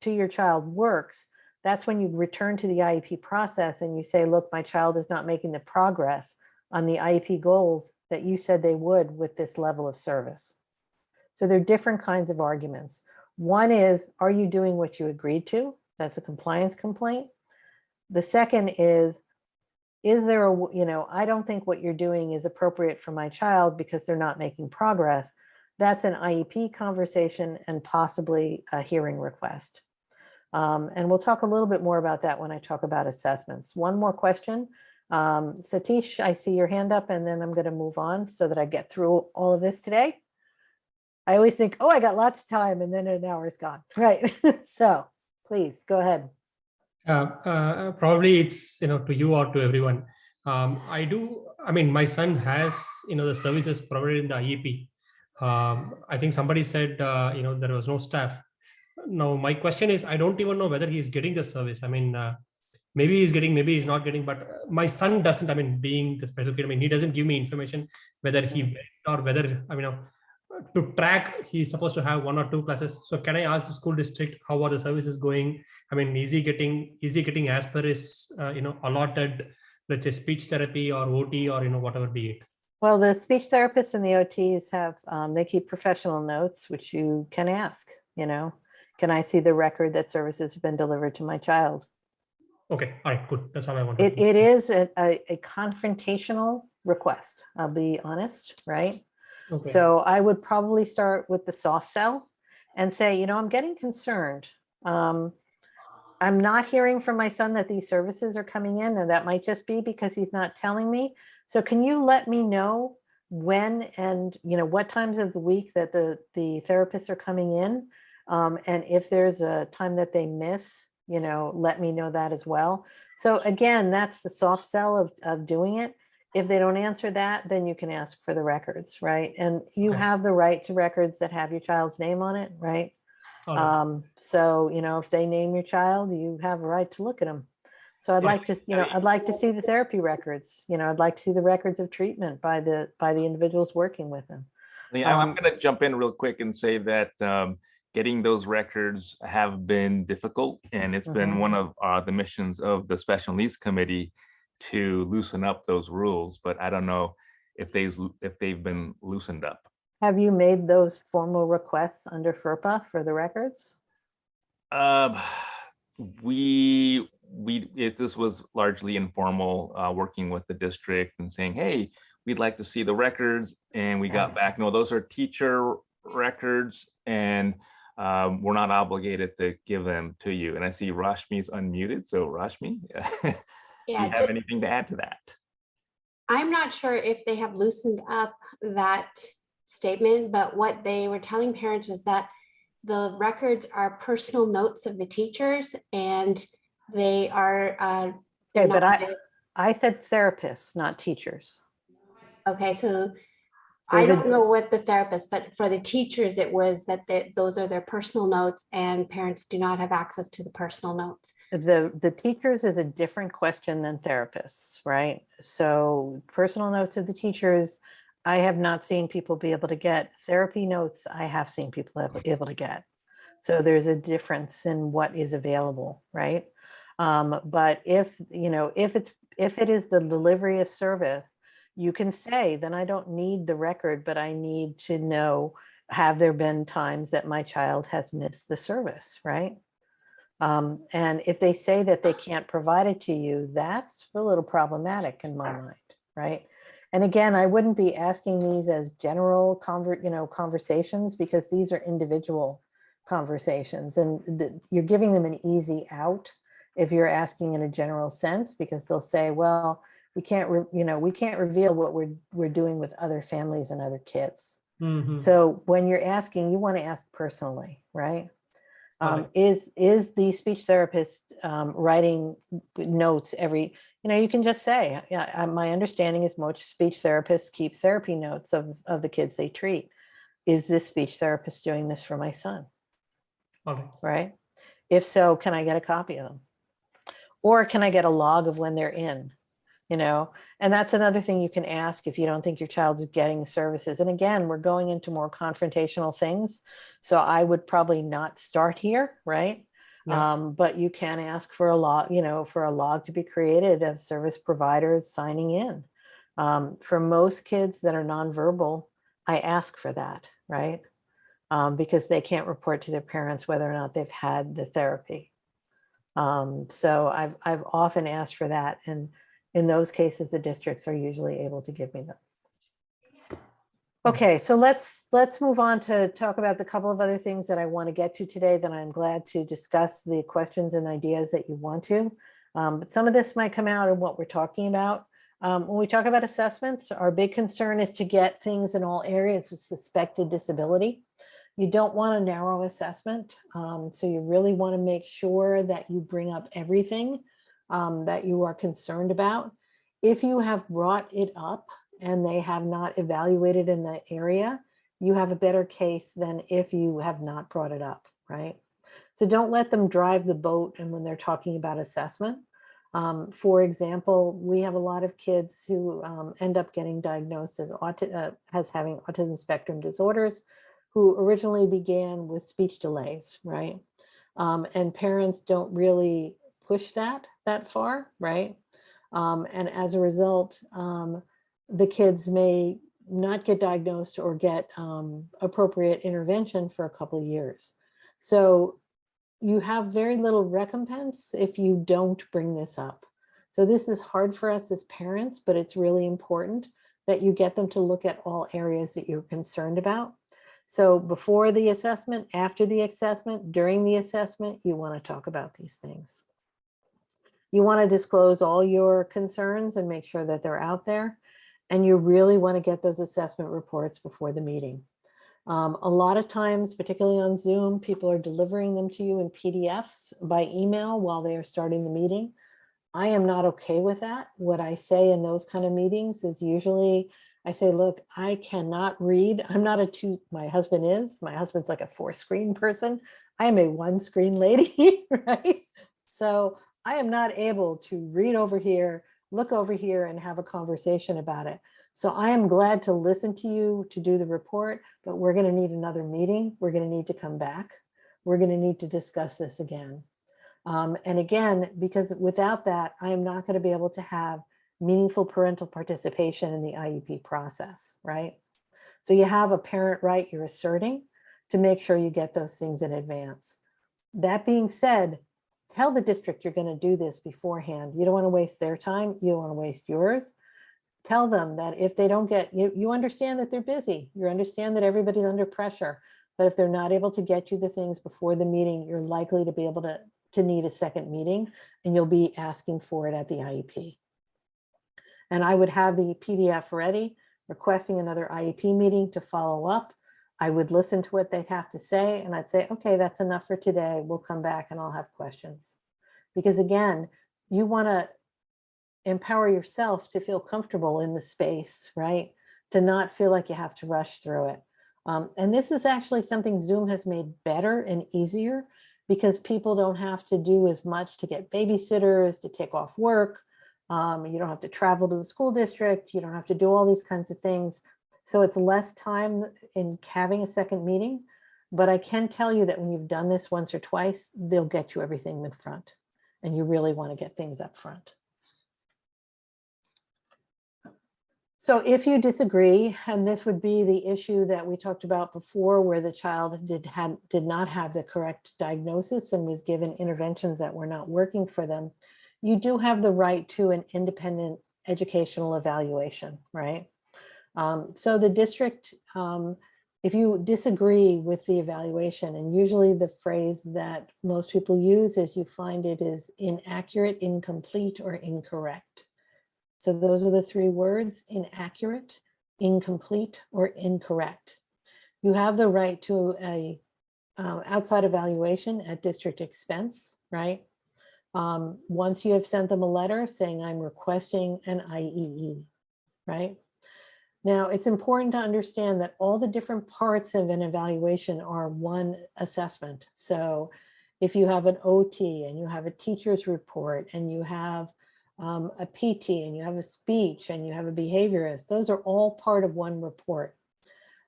to your child works, that's when you return to the IEP process and you say, look, my child is not making the progress on the IEP goals that you said they would with this level of service. So there are different kinds of arguments. One is, are you doing what you agreed to? That's a compliance complaint. The second is there a, I don't think what you're doing is appropriate for my child because they're not making progress. That's an IEP conversation and possibly a hearing request. And we'll talk a little bit more about that when I talk about assessments. One more question. Satish, I see your hand up, and then I'm going to move on so that I get through all of this today. I always think, oh, I got lots of time, and then an hour is gone. Right. So please go ahead. Probably it's, to you or to everyone. I mean, my son has, the services provided in the IEP. I think somebody said, there was no staff. Now, my question is, I don't even know whether he's getting the service. I mean, maybe he's getting, maybe he's not getting, but my son doesn't, I mean, being the special kid, I mean, he doesn't give me information whether he went or whether, I mean, to track, he's supposed to have 1 or 2 classes. So can I ask the school district, how are the services going? I mean, is he getting as per his, allotted, let's say, speech therapy or OT or, whatever be it? Well, the speech therapists and the OTs have, they keep professional notes, which you can ask, can I see the record that services have been delivered to my child? Okay, all right, good. That's all I wanted. It is a confrontational request, I'll be honest, right? Okay. So I would probably start with the soft sell and say, I'm getting concerned. I'm not hearing from my son that these services are coming in, and that might just be because he's not telling me. So can you let me know when and what times of the week that the therapists are coming in? And if there's a time that they miss, let me know that as well. So again, that's the soft sell of doing it. If they don't answer that, then you can ask for the records, right? And you have the right to records that have your child's name on it, right? So, if they name your child, you have a right to look at them. So I'd like to, I'd like to see the therapy records, I'd like to see the records of treatment by the individuals working with them. I'm going to jump in real quick and say that getting those records have been difficult, and it's been one of the missions of the Special Needs Committee to loosen up those rules, but I don't know if they've been loosened up. Have you made those formal requests under FERPA for the records? This was largely informal, working with the district and saying, hey, we'd like to see the records, and we got back, no, those are teacher records, and we're not obligated to give them to you. And I see Rashmi's unmuted, so Rashmi, do you have anything to add to that? I'm not sure if they have loosened up that statement, but what they were telling parents was that the records are personal notes of the teachers, and they are. Okay, but I said therapists, not teachers. Okay, so I don't know what the therapist, but for the teachers, it was that those are their personal notes, and parents do not have access to the personal notes. The teachers is a different question than therapists, right? So personal notes of the teachers, I have not seen people be able to get. Therapy notes, I have seen people able to get. So there's a difference in what is available, right? But if it is the delivery of service, you can say, then I don't need the record, but I need to know, have there been times that my child has missed the service, right? And if they say that they can't provide it to you, that's a little problematic in my mind, right? And again, I wouldn't be asking these as general conversations, because these are individual conversations, and you're giving them an easy out if you're asking in a general sense, because they'll say, well, we can't reveal what we're doing with other families and other kids. So when you're asking, you want to ask personally, right? Is the speech therapist writing notes every, you can just say, yeah, my understanding is most speech therapists keep therapy notes of the kids they treat. Is this speech therapist doing this for my son? All right. right? If so, can I get a copy of them? Or can I get a log of when they're in? You know, and that's another thing you can ask if you don't think your child is getting services. And again, we're going into more confrontational things. So I would probably not start here, right? Yeah. But you can ask for a log, you know, for a log to be created of service providers signing in. For most kids that are nonverbal, I ask for that, right? Because they can't report to their parents whether or not they've had the therapy. So I've often asked for that, and in those cases, the districts are usually able to give me them. Okay, so let's move on to talk about the couple of other things that I want to get to today. That I'm glad to discuss the questions and ideas that you want to. But some of this might come out of what we're talking about. When we talk about assessments, our big concern is to get things in all areas of suspected disability. You don't want a narrow assessment. So you really want to make sure that you bring up everything that you are concerned about. If you have brought it up and they have not evaluated in that area, you have a better case than if you have not brought it up, right? So don't let them drive the boat and when they're talking about assessment. For example, we have a lot of kids who end up getting diagnosed as having autism spectrum disorders, who originally began with speech delays, right? And parents don't really push that far, right? And as a result, the kids may not get diagnosed or get appropriate intervention for a couple of years. So you have very little recompense if you don't bring this up. So this is hard for us as parents, but it's really important that you get them to look at all areas that you're concerned about. So before the assessment, after the assessment, during the assessment, you want to talk about these things. You want to disclose all your concerns and make sure that they're out there. And you really want to get those assessment reports before the meeting. A lot of times, particularly on Zoom, people are delivering them to you in PDFs by email while they are starting the meeting. I am not okay with that. What I say in those kind of meetings is usually, I say, look, I cannot read. I'm not a two, my husband is. My husband's like a 4-screen person. I am a 1-screen lady, right? So I am not able to read over here, look over here, and have a conversation about it. So I am glad to listen to you to do the report, but we're going to need another meeting. We're going to need to come back. We're going to need to discuss this again. And again, because without that, I am not going to be able to have meaningful parental participation in the IEP process, right? So you have a parent right you're asserting to make sure you get those things in advance. That being said, tell the district you're going to do this beforehand. You don't want to waste their time. You don't want to waste yours. Tell them that if they don't get, you understand that they're busy. You understand that everybody's under pressure. But if they're not able to get you the things before the meeting, you're likely to be able to need a second meeting, and you'll be asking for it at the IEP. And I would have the PDF ready, requesting another IEP meeting to follow up. I would listen to what they'd have to say, and I'd say, okay, that's enough for today. We'll come back and I'll have questions. Because again, you want to empower yourself to feel comfortable in the space, right? To not feel like you have to rush through it. And this is actually something Zoom has made better and easier because people don't have to do as much to get babysitters, to take off work. You don't have to travel to the school district. You don't have to do all these kinds of things. So it's less time in having a second meeting. But I can tell you that when you've done this once or twice, they'll get you everything in front. And you really want to get things up front. So if you disagree, and this would be the issue that we talked about before, where the child did not have the correct diagnosis and was given interventions that were not working for them, you do have the right to an independent educational evaluation, right? So the district, if you disagree with the evaluation, and usually the phrase that most people use is you find it is inaccurate, incomplete, or incorrect. So those are the 3 words: inaccurate, incomplete, or incorrect. You have the right to a outside evaluation at district expense, right? Once you have sent them a letter saying I'm requesting an IEE, right? Now, it's important to understand that all the different parts of an evaluation are one assessment. So if you have an OT and you have a teacher's report and you have a PT and you have a speech and you have a behaviorist, those are all part of one report.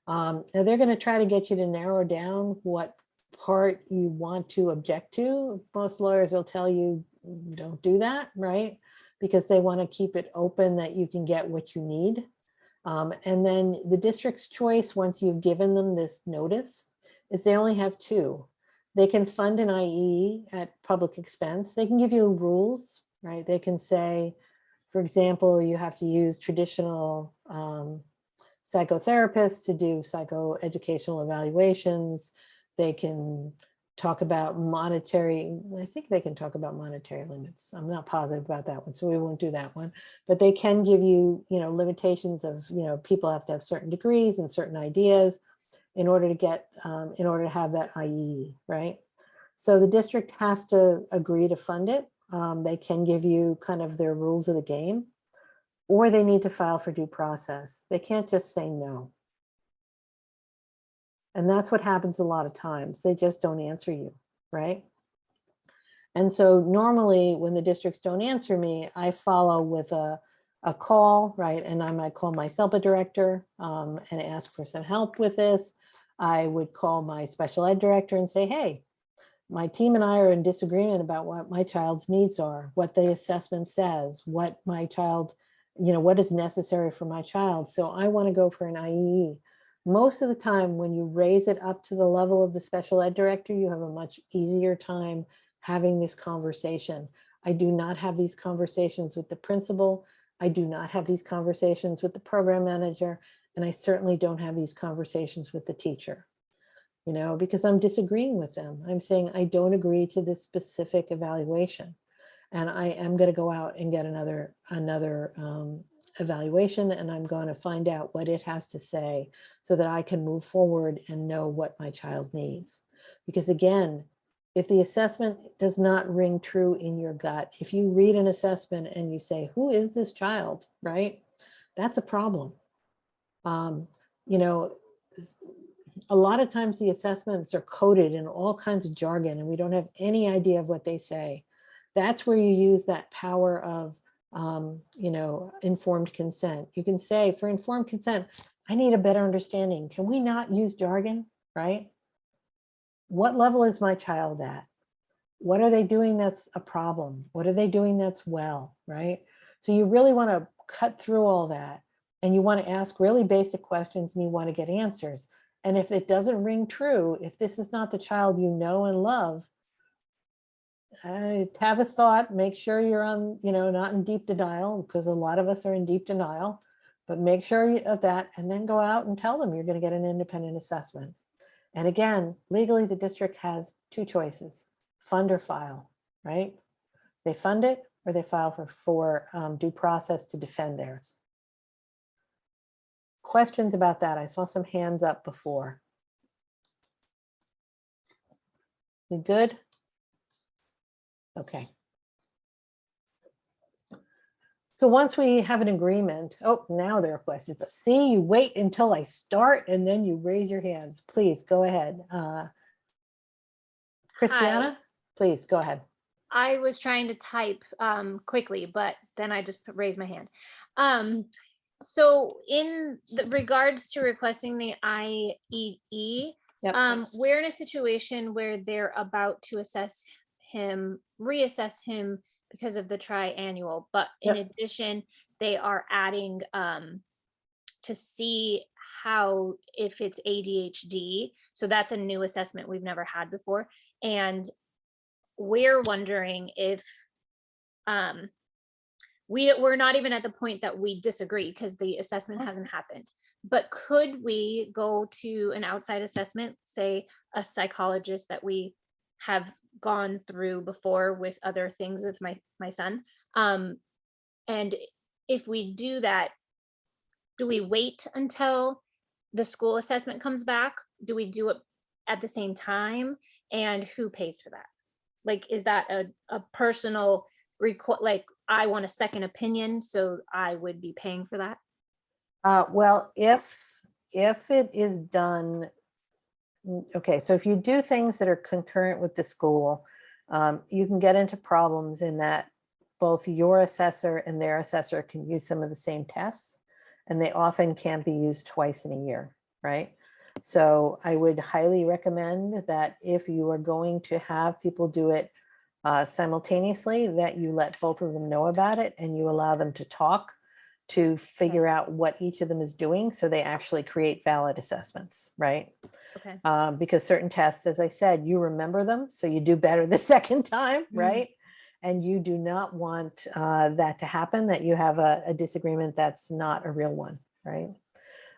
Now they're going to try to get you to narrow down what part you want to object to. Most lawyers will tell you don't do that, right? Because they want to keep it open that you can get what you need. And then the district's choice, once you've given them this notice, is they only have two. They can fund an IE at public expense. They can give you rules, right? They can say, for example, you have to use traditional psychotherapists to do psychoeducational evaluations. They can talk about monetary, I think they can talk about monetary limits. I'm not positive about that one, so we won't do that one. But they can give you, limitations of, people have to have certain degrees and certain ideas in order to get, in order to have that IE, right? So the district has to agree to fund it. They can give you kind of their rules of the game, or they need to file for due process. They can't just say no. And that's what happens a lot of times. They just don't answer you, right? And so normally when the districts don't answer me, I follow with a call, right? And I might call my SELPA director and ask for some help with this. I would call my special ed director and say, hey, my team and I are in disagreement about what my child's needs are, what the assessment says, what my child, what is necessary for my child. So I want to go for an IE. Most of the time, when you raise it up to the level of the special ed director, you have a much easier time having this conversation. I do not have these conversations with the principal. I do not have these conversations with the program manager. And I certainly don't have these conversations with the teacher, because I'm disagreeing with them. I'm saying I don't agree to this specific evaluation. And I am going to go out and get another evaluation, and I'm going to find out what it has to say so that I can move forward and know what my child needs. Because again, if the assessment does not ring true in your gut, if you read an assessment and you say, who is this child, right? That's a problem. A lot of times the assessments are coded in all kinds of jargon and we don't have any idea of what they say. That's where you use that power of informed consent. You can say, for informed consent, I need a better understanding. Can we not use jargon, right? What level is my child at? What are they doing that's a problem? What are they doing that's well, right? So you really want to cut through all that and you want to ask really basic questions and you want to get answers. And if it doesn't ring true, if this is not the child you know and love, have a thought, make sure you're on, not in deep denial, because a lot of us are in deep denial, but make sure of that and then go out and tell them you're going to get an independent assessment. And again, legally, the district has two choices, fund or file, right? They fund it or they file for due process to defend theirs. Questions about that? I saw some hands up before. We good? Okay. So once we have an agreement, oh, now there are questions. See, you wait until I start and then you raise your hands. Please go ahead. Christiana, please go ahead. I was trying to type quickly, but then I just raised my hand. So in the regards to requesting the IEE, Yep. we're in a situation where they're about to reassess him because of the triannual, but in Yep. addition, they are adding to see how, if it's ADHD. So that's a new assessment we've never had before. And we're wondering if we're not even at the point that we disagree because the assessment hasn't happened. But could we go to an outside assessment, say a psychologist that we have gone through before with other things with my son? And if we do that, do we wait until the school assessment comes back? Do we do it at the same time? And who pays for that? Like, is that a personal request? Like, I want a second opinion, so I would be paying for that? Well, if it is done, okay, so if you do things that are concurrent with the school, you can get into problems in that both your assessor and their assessor can use some of the same tests, and they often can't be used twice in a year, right? So I would highly recommend that if you are going to have people do it simultaneously, that you let both of them know about it and you allow them to talk to figure out what each of them is doing so they actually create valid assessments, right? Okay. Because certain tests, as I said, you remember them, so you do better the second time, right? And you do not want that to happen, that you have a disagreement that's not a real one, right?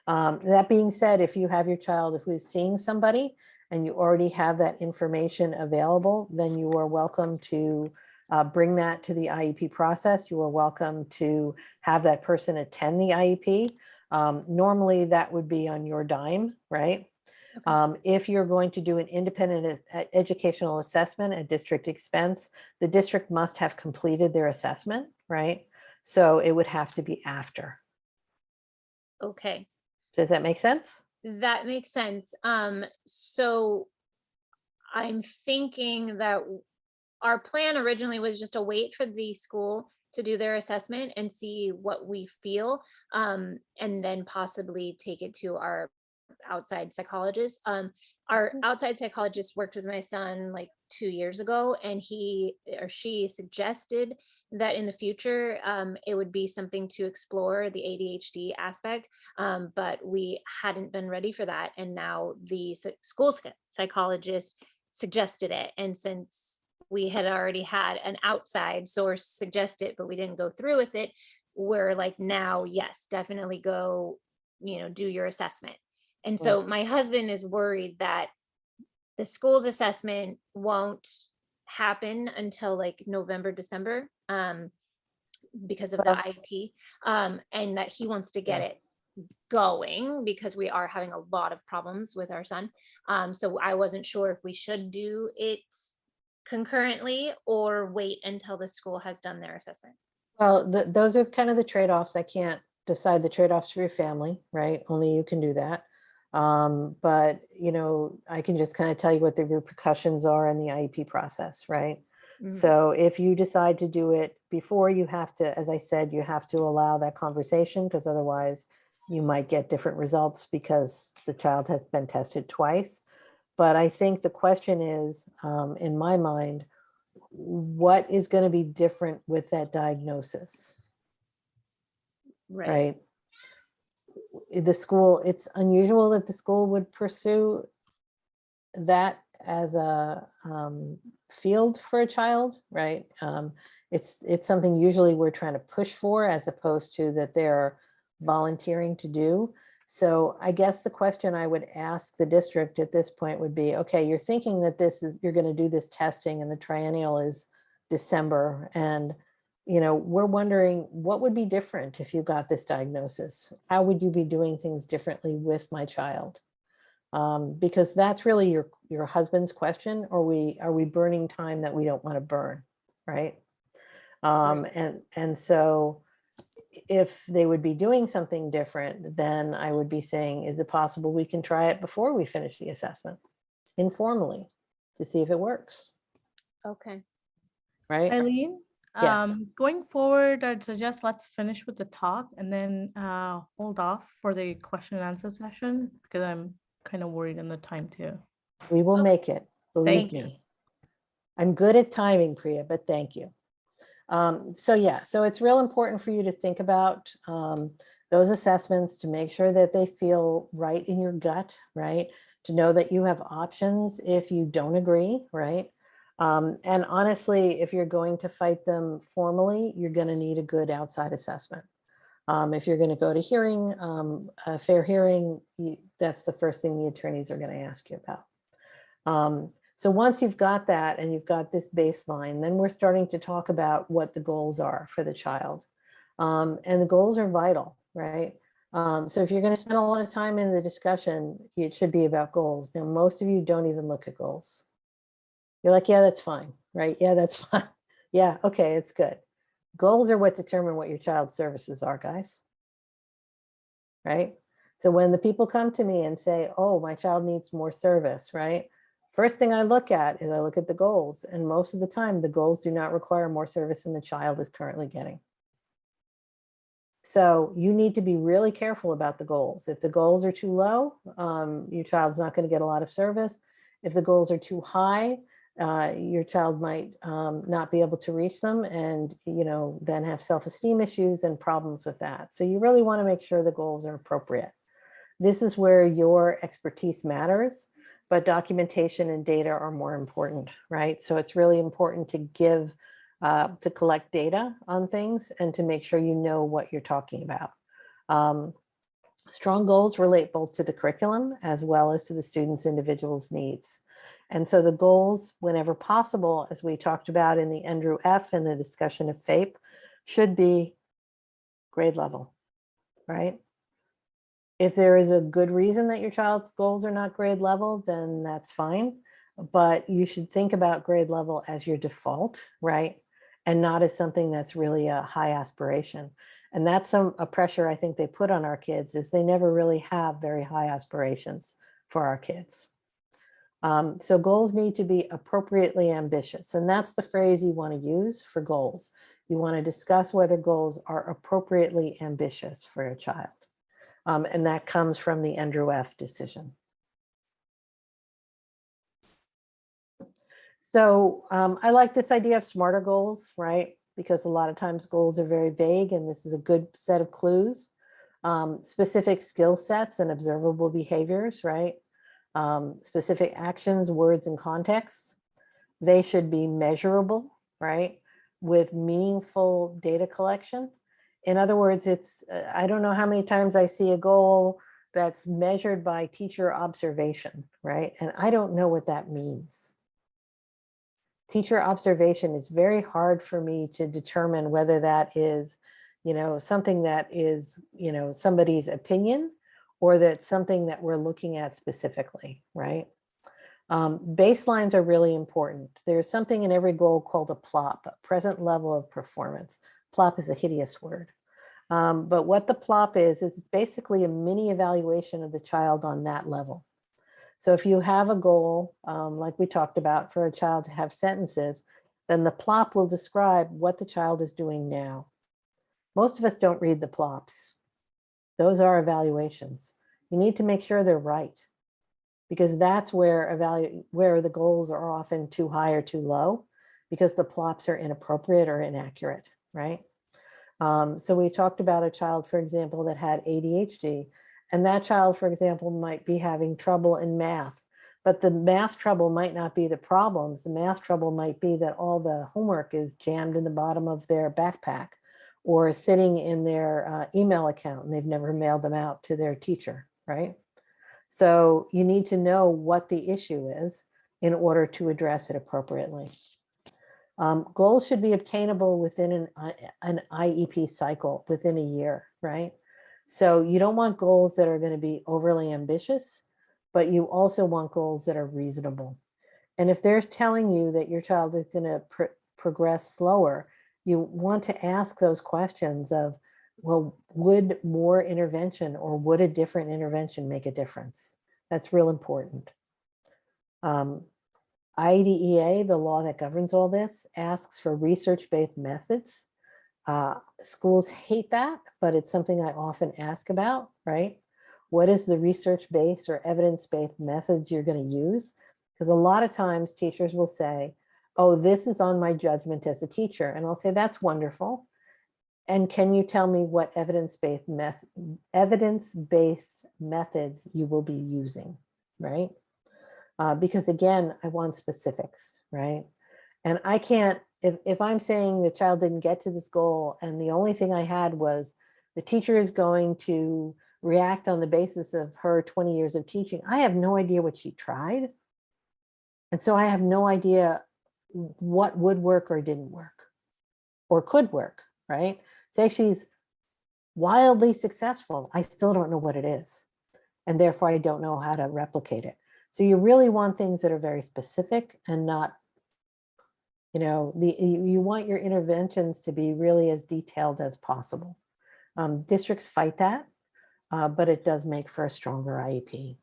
That being said, if you have your child who is seeing somebody and you already have that information available, then you are welcome to bring that to the IEP process. You are welcome to have that person attend the IEP. Normally that would be on your dime, right? Okay. If you're going to do an independent educational assessment at district expense, the district must have completed their assessment, right? So it would have to be after. Okay. Does that make sense? That makes sense. So I'm thinking that our plan originally was just to wait for the school to do their assessment and see what we feel, and then possibly take it to our outside psychologist. Our outside psychologist worked with my son like 2 years ago, and he or she suggested that in the future it would be something to explore the ADHD aspect, but we hadn't been ready for that. And now the school psychologist suggested it. And since we had already had an outside source suggest it, but we didn't go through with it, we're like, now, yes, definitely go, do your assessment. And so my husband is worried that the school's assessment won't happen until like November, December, because of the IEP, and that he wants to get it going because we are having a lot of problems with our son. So I wasn't sure if we should do it concurrently or wait until the school has done their assessment. Well, those are kind of the trade-offs. I can't decide the trade-offs for your family, right? Only you can do that. But, I can just kind of tell you what the repercussions are in the IEP process, right? So if you decide to do it before, you have to, as I said, you have to allow that conversation, because otherwise you might get different results because the child has been tested twice. But I think the question is, in my mind, what is going to be different with that diagnosis, right? The school, it's unusual that the school would pursue that as a field for a child, right? It's something usually we're trying to push for, as opposed to that they're volunteering to do. So I guess the question I would ask the district at this point would be, okay, you're thinking that you're going to do this testing and the triennial is December, and we're wondering what would be different if you got this diagnosis. How would you be doing things differently with my child? Because that's really your husband's question. Or are we burning time that we don't want to burn, right? And so if they would be doing something different, then I would be saying, is it possible we can try it before we finish the assessment informally to see if it works? Okay. Right. Eileen, Yes. going forward, I'd suggest let's finish with the talk and then hold off for the question and answer session, because I'm kind of worried in the time too. We will make it. Believe Thank you. me. I'm good at timing, Priya, but thank you. So it's real important for you to think about those assessments, to make sure that they feel right in your gut, right? To know that you have options if you don't agree, right? And honestly, if you're going to fight them formally, you're going to need a good outside assessment. If you're going to go to hearing, a fair hearing, that's the first thing the attorneys are going to ask you about. So once you've got that and you've got this baseline, then we're starting to talk about what the goals are for the child. And the goals are vital, right? So if you're going to spend a lot of time in the discussion, it should be about goals. Now, most of you don't even look at goals. You're like, yeah, that's fine, right? Yeah, that's fine. Yeah, okay, it's good. Goals are what determine what your child's services are, guys. right? So when the people come to me and say, oh, my child needs more service, right? First thing I look at is I look at the goals. And most of the time, the goals do not require more service than the child is currently getting. So you need to be really careful about the goals. If the goals are too low, your child's not going to get a lot of service. If the goals are too high, your child might not be able to reach them and, then have self-esteem issues and problems with that. So you really want to make sure the goals are appropriate. This is where your expertise matters, but documentation and data are more important, right? So it's really important to collect data on things and to make sure you know what you're talking about. Strong goals relate both to the curriculum as well as to the student's individual's needs. And so the goals, whenever possible, as we talked about in the Andrew F and the discussion of FAPE, should be grade level, right? If there is a good reason that your child's goals are not grade level, then that's fine. But you should think about grade level as your default, right? And not as something that's really a high aspiration. And that's a pressure I think they put on our kids, is they never really have very high aspirations for our kids. So goals need to be appropriately ambitious. And that's the phrase you want to use for goals. You want to discuss whether goals are appropriately ambitious for a child. And that comes from the Andrew F decision. So I like this idea of smarter goals, right? Because a lot of times goals are very vague, and this is a good set of clues. Specific skill sets and observable behaviors, right? Specific actions, words, and contexts. They should be measurable, right? With meaningful data collection. In other words, I don't know how many times I see a goal that's measured by teacher observation, right? And I don't know what that means. Teacher observation is very hard for me to determine whether that is, something that is, somebody's opinion, or that's something that we're looking at specifically, right? Baselines are really important. There's something in every goal called a PLOP, a present level of performance. PLOP is a hideous word. But what the PLOP is it's basically a mini evaluation of the child on that level. So if you have a goal, like we talked about, for a child to have sentences, then the PLOP will describe what the child is doing now. Most of us don't read the PLOPs. Those are evaluations. You need to make sure they're right, because that's where the goals are often too high or too low, because the PLOPs are inappropriate or inaccurate, right? So we talked about a child, for example, that had ADHD, and that child, for example, might be having trouble in math, but the math trouble might not be the problems. The math trouble might be that all the homework is jammed in the bottom of their backpack or sitting in their email account, and they've never mailed them out to their teacher, right? So you need to know what the issue is in order to address it appropriately. Goals should be obtainable within an IEP cycle, within a year, right? So you don't want goals that are going to be overly ambitious, but you also want goals that are reasonable. And if they're telling you that your child is going to progress slower, you want to ask those questions of, well, would more intervention or would a different intervention make a difference? That's real important. IDEA, the law that governs all this, asks for research-based methods. Schools hate that, but it's something I often ask about, right? What is the research-based or evidence-based methods you're going to use? Because a lot of times teachers will say, oh, this is on my judgment as a teacher. And I'll say, that's wonderful. And can you tell me what evidence-based methods you will be using, right? Because again, I want specifics, right? And I can't, if I'm saying the child didn't get to this goal and the only thing I had was the teacher is going to react on the basis of her 20 years of teaching, I have no idea what she tried. And so I have no idea what would work or didn't work or could work, right? Say she's wildly successful, I still don't know what it is. And therefore I don't know how to replicate it. So you really want things that are very specific and not, you want your interventions to be really as detailed as possible. Districts fight that. but it does make for a stronger IEP.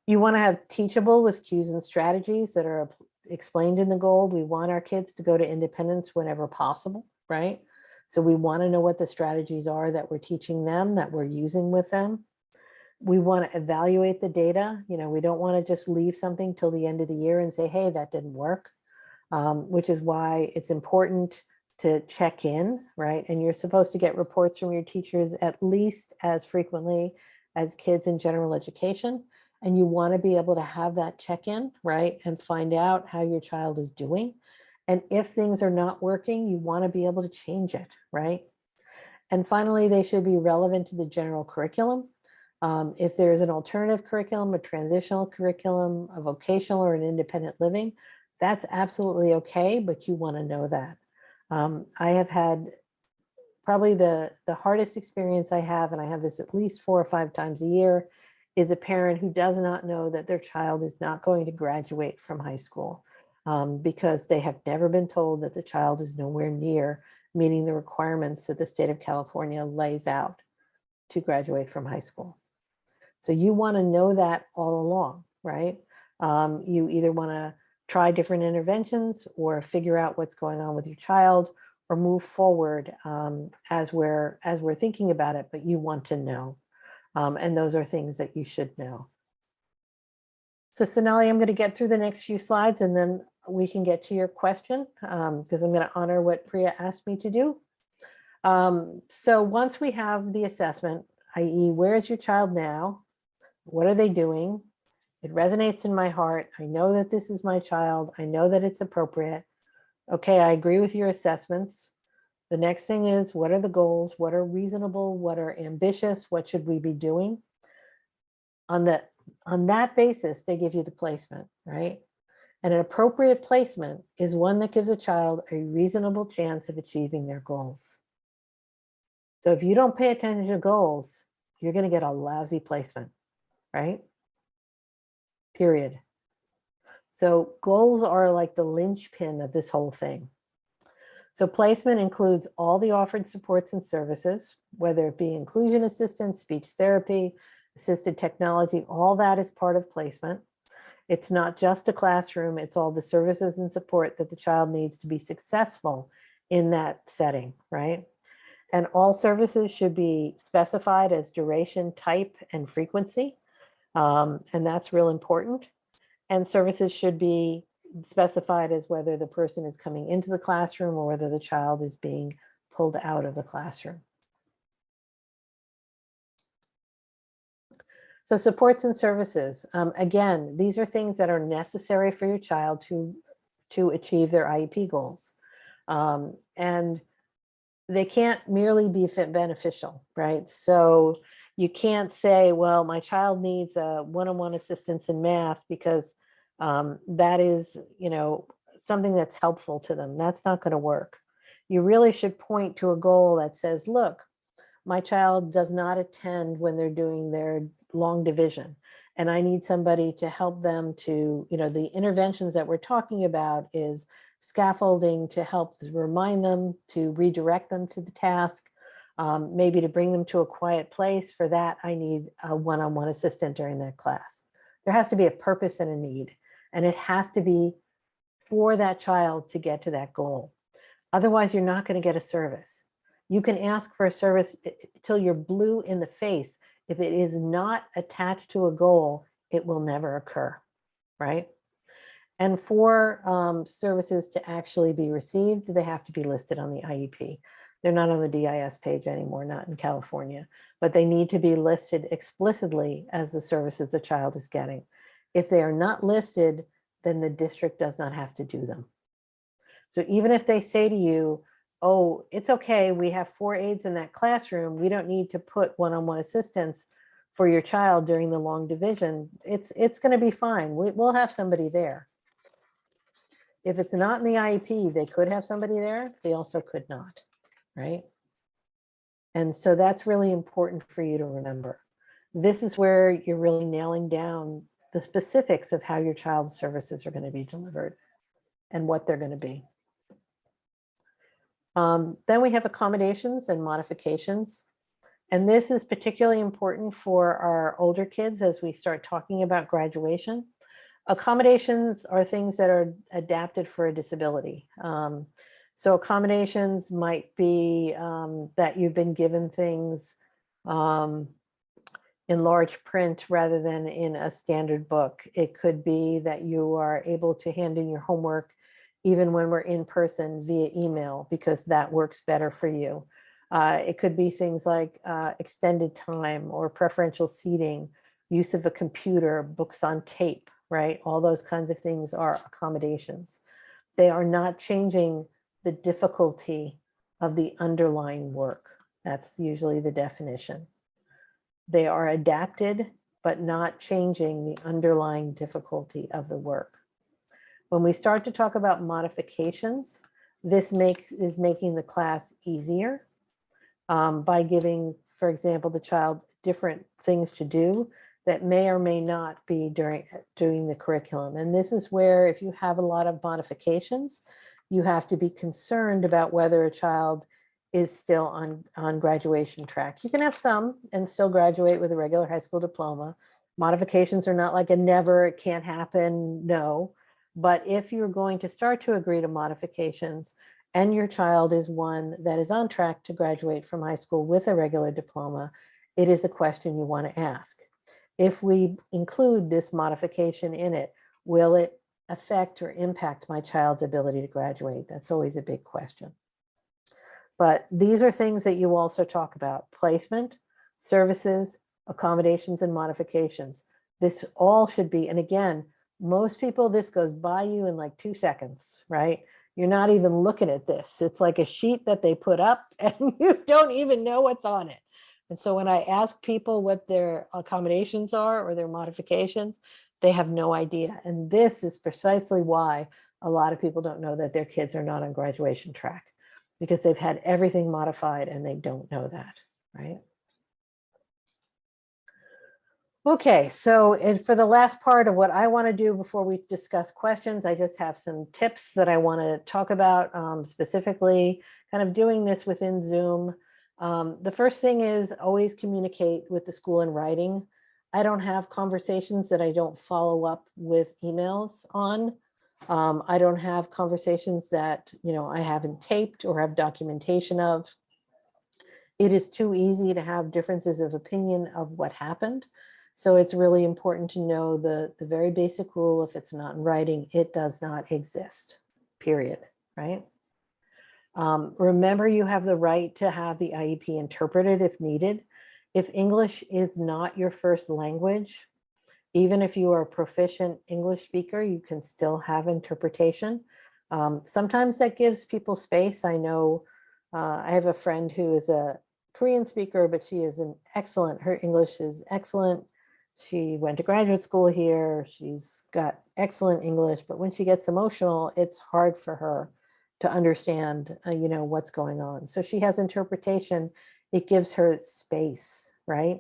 You want to have teachable with cues and strategies that are explained in the goal. We want our kids to go to independence whenever possible, right? So we want to know what the strategies are that we're teaching them, that we're using with them. We want to evaluate the data. You know, we don't want to just leave something till the end of the year and say, hey, that didn't work, which is why it's important to check in, right? And you're supposed to get reports from your teachers at least as frequently as kids in general education. And you want to be able to have that check-in, right? And find out how your child is doing. And if things are not working, you want to be able to change it, right? And finally, they should be relevant to the general curriculum. If there's an alternative curriculum, a transitional curriculum, a vocational or an independent living, that's absolutely okay, but you want to know that. I have had probably the hardest experience I have, and I have this at least 4 or 5 times a year, is a parent who does not know that their child is not going to graduate from high school because they have never been told that the child is nowhere near meeting the requirements that the state of California lays out to graduate from high school. So you want to know that all along, right? You either want to try different interventions or figure out what's going on with your child or move forward as we're thinking about it, but you want to know. And those are things that you should know. So Sonali, I'm going to get through the next few slides and then we can get to your question because I'm going to honor what Priya asked me to do. So once we have the assessment, i.e. where is your child now? What are they doing? It resonates in my heart. I know that this is my child. I know that it's appropriate. Okay, I agree with your assessments. The next thing is, what are the goals? What are reasonable? What are ambitious? What should we be doing? On that basis, they give you the placement, right? And an appropriate placement is one that gives a child a reasonable chance of achieving their goals. So if you don't pay attention to goals, you're going to get a lousy placement, right? Period. So goals are like the linchpin of this whole thing. So placement includes all the offered supports and services, whether it be inclusion assistance, speech therapy, assisted technology, all that is part of placement. It's not just a classroom, it's all the services and support that the child needs to be successful in that setting, right? And all services should be specified as duration, type, and frequency. And that's real important. And services should be specified as whether the person is coming into the classroom or whether the child is being pulled out of the classroom. So supports and services, again, these are things that are necessary for your child to achieve their IEP goals. And they can't merely be beneficial, right? So you can't say, well, my child needs a one-on-one assistance in math because that is, you know, something that's helpful to them. That's not going to work. You really should point to a goal that says, look, my child does not attend when they're doing their long division, and I need somebody to help them to, you know, the interventions that we're talking about is scaffolding to help remind them, to redirect them to the task, maybe to bring them to a quiet place. For that, I need a one-on-one assistant during that class. There has to be a purpose and a need, and it has to be for that child to get to that goal. Otherwise, you're not going to get a service. You can ask for a service till you're blue in the face. If it is not attached to a goal, it will never occur, right? And for services to actually be received, they have to be listed on the IEP. They're not on the DIS page anymore, not in California, but they need to be listed explicitly as the services the child is getting. If they are not listed, then the district does not have to do them. So even if they say to you, oh, it's okay, we have 4 aides in that classroom, we don't need to put one-on-one assistance for your child during the long division, it's going to be fine. We'll have somebody there. If it's not in the IEP, they could have somebody there. They also could not, right? And so that's really important for you to remember. This is where you're really nailing down the specifics of how your child's services are going to be delivered and what they're going to be. Then we have accommodations and modifications. And this is particularly important for our older kids as we start talking about graduation. Accommodations are things that are adapted for a disability. So accommodations might be that you've been given things in large print rather than in a standard book. It could be that you are able to hand in your homework even when we're in person via email, because that works better for you. It could be things like extended time or preferential seating, use of a computer, books on tape, right? All those kinds of things are accommodations. They are not changing the difficulty of the underlying work. That's usually the definition. They are adapted, but not changing the underlying difficulty of the work. When we start to talk about modifications, this is making the class easier by giving, for example, the child different things to do that may or may not be doing the curriculum. And this is where, if you have a lot of modifications, you have to be concerned about whether a child is still on graduation track. You can have some and still graduate with a regular high school diploma. Modifications are not like a never, it can't happen, no. But if you're going to start to agree to modifications and your child is one that is on track to graduate from high school with a regular diploma, it is a question you want to ask. If we include this modification in it, will it affect or impact my child's ability to graduate? That's always a big question. But these are things that you also talk about: placement, services, accommodations, and modifications. This all should be, and again, most people, this goes by you in like 2 seconds, right? You're not even looking at this. It's like a sheet that they put up and you don't even know what's on it. And so when I ask people what their accommodations are or their modifications, they have no idea. And this is precisely why a lot of people don't know that their kids are not on graduation track, because they've had everything modified and they don't know that, right? Okay, so for the last part of what I want to do before we discuss questions, I just have some tips that I want to talk about, specifically kind of doing this within Zoom. The first thing is always communicate with the school in writing. I don't have conversations that I don't follow up with emails on. I don't have conversations that, I haven't taped or have documentation of. It is too easy to have differences of opinion of what happened. So it's really important to know the very basic rule: if it's not in writing, it does not exist, period, right? Remember, you have the right to have the IEP interpreted if needed. If English is not your first language, even if you are a proficient English speaker, you can still have interpretation. Sometimes that gives people space. I know I have a friend who is a Korean speaker, but she is her English is excellent. She went to graduate school here. She's got excellent English, but when she gets emotional, it's hard for her to understand, what's going on. So she has interpretation. It gives her space, right?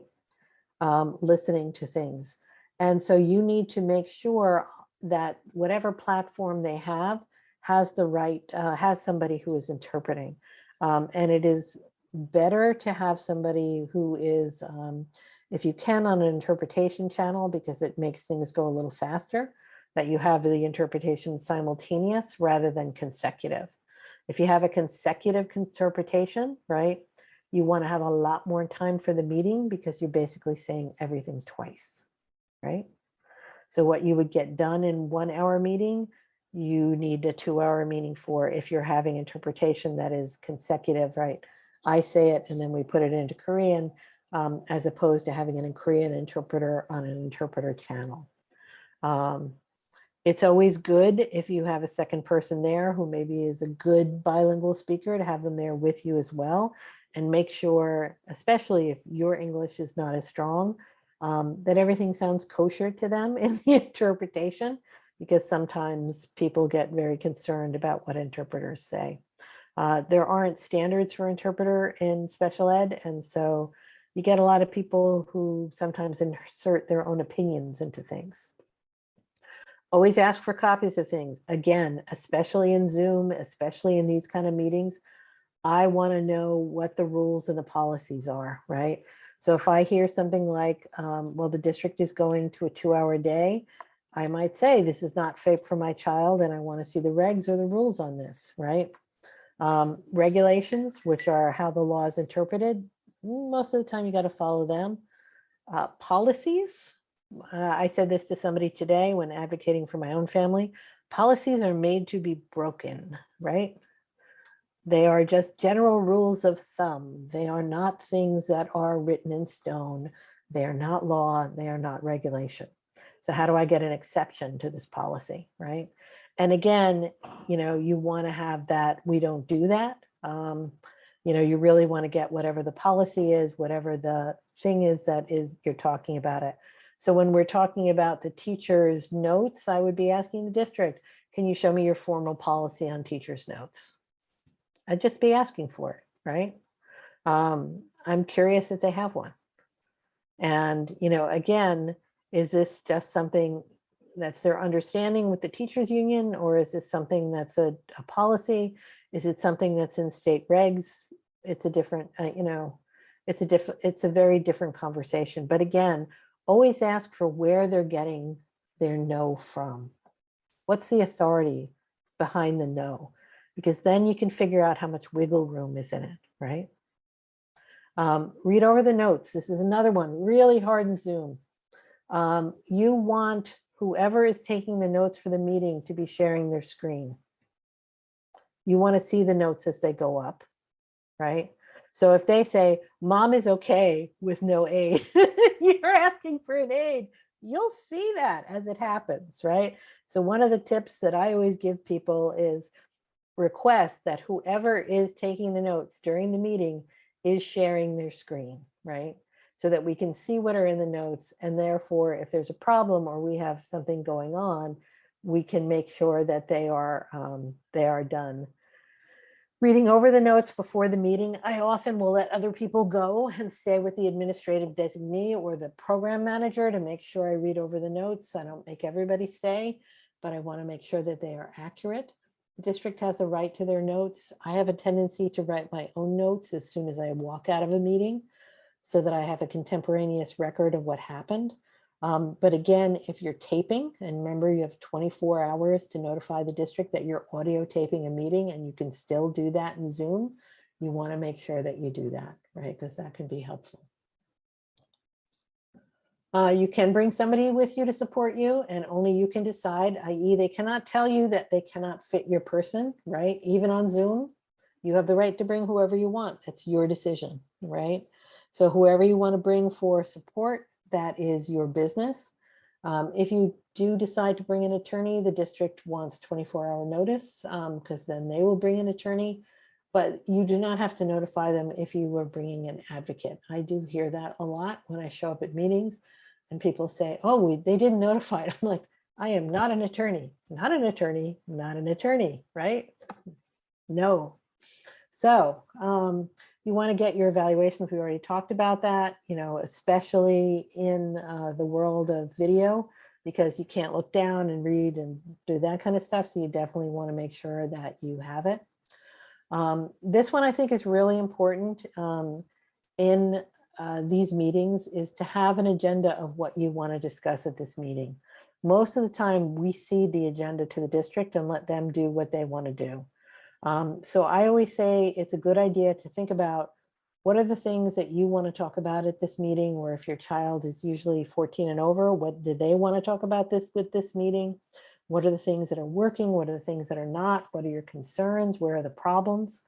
Listening to things. And so you need to make sure that whatever platform they have has has somebody who is interpreting. And it is better to have somebody who is, if you can, on an interpretation channel, because it makes things go a little faster, that you have the interpretation simultaneous rather than consecutive. If you have a consecutive interpretation, right, you want to have a lot more time for the meeting, because you're basically saying everything twice, right? So what you would get done in 1 hour meeting, you need a 2 hour meeting for. If you're having interpretation that is consecutive, right? I say it and then we put it into Korean, as opposed to having an Korean interpreter on an interpreter channel. It's always good if you have a second person there who maybe is a good bilingual speaker, to have them there with you as well, and make sure, especially if your English is not as strong, that everything sounds kosher to them in the interpretation, because sometimes people get very concerned about what interpreters say. There aren't standards for interpreter in special ed, and so you get a lot of people who sometimes insert their own opinions into things. Always ask for copies of things. Again, especially in Zoom, especially in these kind of meetings, I want to know what the rules and the policies are, right? So if I hear something like, well, the district is going to a 2-hour day, I might say, this is not FAPE for my child, and I want to see the regs or the rules on this, right? Regulations, which are how the law is interpreted, most of the time you got to follow them. Policies, I said this to somebody today when advocating for my own family, policies are made to be broken, right? They are just general rules of thumb. They are not things that are written in stone. They are not law. They are not regulation. So how do I get an exception to this policy, right? And again, you want to have that. We don't do that. You really want to get whatever the policy is, whatever the thing is that is you're talking about it. So when we're talking about the teacher's notes, I would be asking the district, can you show me your formal policy on teacher's notes? I'd just be asking for it, right? I'm curious if they have one. And, again, is this just something that's their understanding with the teachers union, or is this something that's a policy? Is it something that's in state regs? It's a different, it's a very different conversation. But again, always ask for where they're getting their no from. What's the authority behind the no? Because then you can figure out how much wiggle room is in it, right? Read over the notes. This is another one, really hard in Zoom. You want whoever is taking the notes for the meeting to be sharing their screen. You want to see the notes as they go up, right? So if they say, mom is okay with no aid, you're asking for an aid. You'll see that as it happens, right? So one of the tips that I always give people is request that whoever is taking the notes during the meeting is sharing their screen, right? So that we can see what are in the notes, and therefore if there's a problem or we have something going on, we can make sure that they are done. Reading over the notes before the meeting, I often will let other people go and stay with the administrative designee or the program manager to make sure I read over the notes. I don't make everybody stay, but I want to make sure that they are accurate. The district has a right to their notes. I have a tendency to write my own notes as soon as I walk out of a meeting so that I have a contemporaneous record of what happened. But again, if you're taping, and remember you have 24 hours to notify the district that you're audio taping a meeting, and you can still do that in Zoom, you want to make sure that you do that, right? Because that can be helpful. You can bring somebody with you to support you, and only you can decide, i.e. they cannot tell you that they cannot fit your person, right? Even on Zoom, you have the right to bring whoever you want. It's your decision, right? So whoever you want to bring for support, that is your business. If you do decide to bring an attorney, the district wants 24-hour notice because then they will bring an attorney, but you do not have to notify them if you were bringing an advocate. I do hear that a lot when I show up at meetings and people say, oh, they didn't notify. I'm like, I am not an attorney, not an attorney, not an attorney, right? No. So you want to get your evaluations. We already talked about that, especially in the world of video, because you can't look down and read and do that kind of stuff. So you definitely want to make sure that you have it. This one I think is really important in these meetings, is to have an agenda of what you want to discuss at this meeting. Most of the time we see the agenda to the district and let them do what they want to do. So I always say it's a good idea to think about what are the things that you want to talk about at this meeting, or if your child is usually 14 and over, what do they want to talk about with this meeting? What are the things that are working? What are the things that are not? What are your concerns? Where are the problems?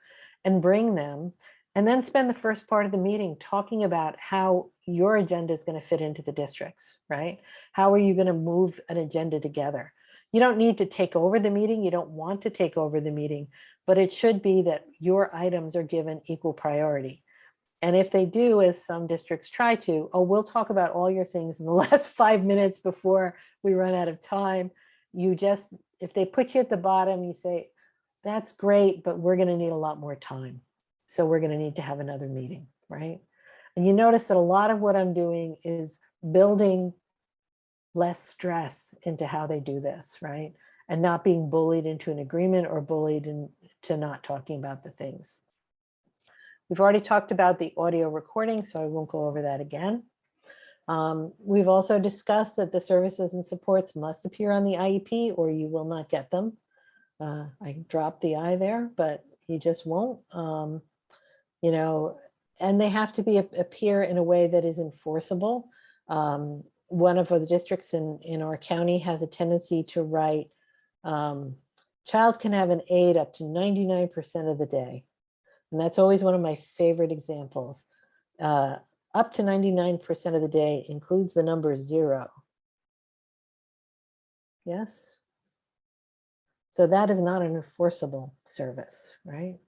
And bring them. And then spend the first part of the meeting talking about how your agenda is going to fit into the district's, right? How are you going to move an agenda together? You don't need to take over the meeting. You don't want to take over the meeting, but it should be that your items are given equal priority. And if they do, as some districts try to, oh, we'll talk about all your things in the last 5 minutes before we run out of time. If they put you at the bottom, you say, that's great, but we're going to need a lot more time. So we're going to need to have another meeting, right? And you notice that a lot of what I'm doing is building less stress into how they do this, right? And not being bullied into an agreement or bullied into not talking about the things. We've already talked about the audio recording, so I won't go over that again. We've also discussed that the services and supports must appear on the IEP or you will not get them. I dropped the I there, but you just won't. You know, and they have to appear in a way that is enforceable. One of the districts in our county has a tendency to write, child can have an aid up to 99% of the day. And that's always one of my favorite examples. Up to 99% of the day includes the number 0. Yes? So that is not an enforceable service, right?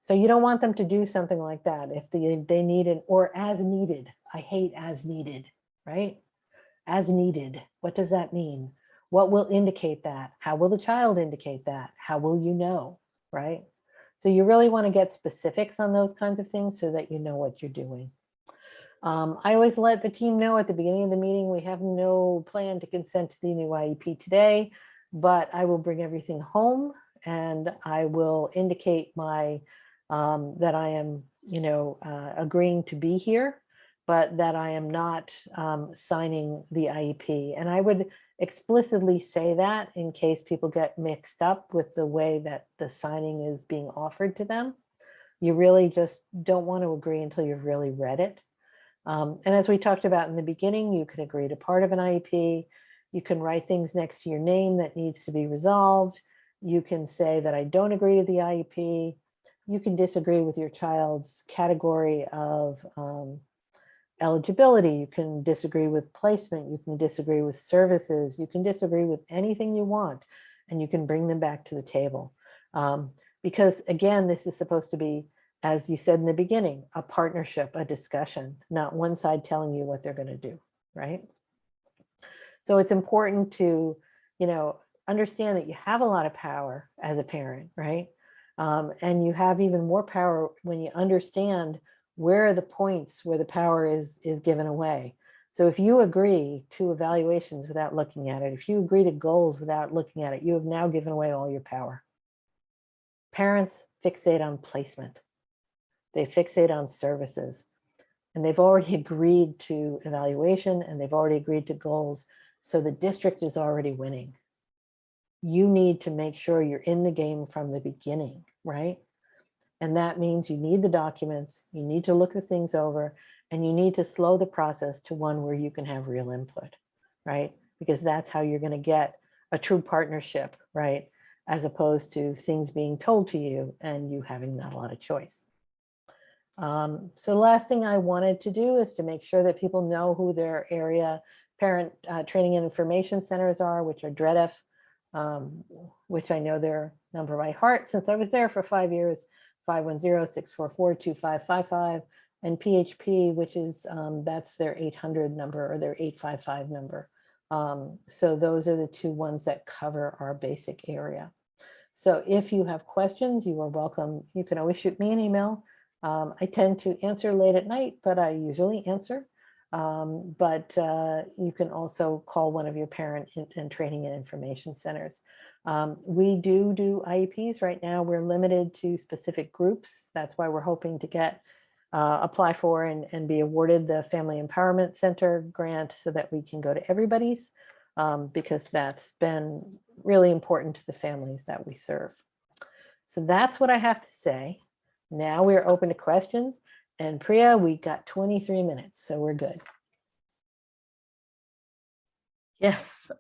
So you don't want them to do something like that if they need it, or as needed. I hate as needed, right? As needed, what does that mean? What will indicate that? How will the child indicate that? How will you know, right? So you really want to get specifics on those kinds of things so that you know what you're doing. I always let the team know at the beginning of the meeting, we have no plan to consent to the new IEP today, but I will bring everything home and I will indicate my that I am, you know, agreeing to be here, but that I am not signing the IEP. And I would explicitly say that in case people get mixed up with the way that the signing is being offered to them. You really just don't want to agree until you've really read it. And as we talked about in the beginning, you can agree to part of an IEP. You can write things next to your name that needs to be resolved. You can say that I don't agree to the IEP. You can disagree with your child's category of eligibility. You can disagree with placement. You can disagree with services. You can disagree with anything you want, and you can bring them back to the table. Because again, this is supposed to be, as you said in the beginning, a partnership, a discussion, not one side telling you what they're going to do, right? So it's important to, you know, understand that you have a lot of power as a parent, right? And you have even more power when you understand where are the points where the power is given away. So if you agree to evaluations without looking at it, if you agree to goals without looking at it, you have now given away all your power. Parents fixate on placement. They fixate on services, and they've already agreed to evaluation and they've already agreed to goals. So the district is already winning. You need to make sure you're in the game from the beginning, right? And that means you need the documents, you need to look the things over, and you need to slow the process to one where you can have real input, right? Because that's how you're going to get a true partnership, right? As opposed to things being told to you and you having not a lot of choice. So the last thing I wanted to do is to make sure that people know who their area parent training and information centers are, which are DREDF, which I know their number by heart since I was there for 5 years, 510-644-2555, and PHP, which is, that's their 800 number or their 855 number. So those are the two ones that cover our basic area. So if you have questions, you are welcome. You can always shoot me an email. I tend to answer late at night, but I usually answer. You can also call one of your parent and training and information centers. We do IEPs right now. We're limited to specific groups. That's why we're hoping to get apply for and be awarded the Family Empowerment Center grant so that we can go to everybody's, because that's been really important to the families that we serve. So that's what I have to say. Now we're open to questions. And Priya, we got 23 minutes, so we're good. Yes,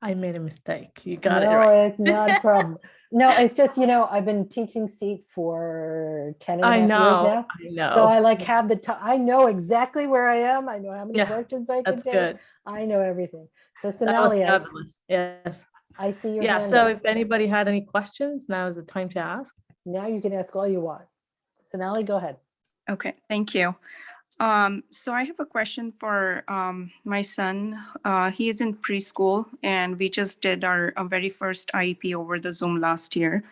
I made a mistake. You got it No, right. it's not a problem. No, it's just, you know, I've been teaching SEAT for 10 and a half years now. I know. So I like have the time. I know exactly where I am. I know how many Yeah, questions I can That's take. good. I know everything. So That was Sonali, fabulous. Yes. I see your Yeah. hand So up. if anybody had any questions, now is the time to ask. Now you can ask all you want. Sonali, go ahead. Okay, thank you. So I have a question for my son. He is in preschool, and we just did our very first IEP over the Zoom last year.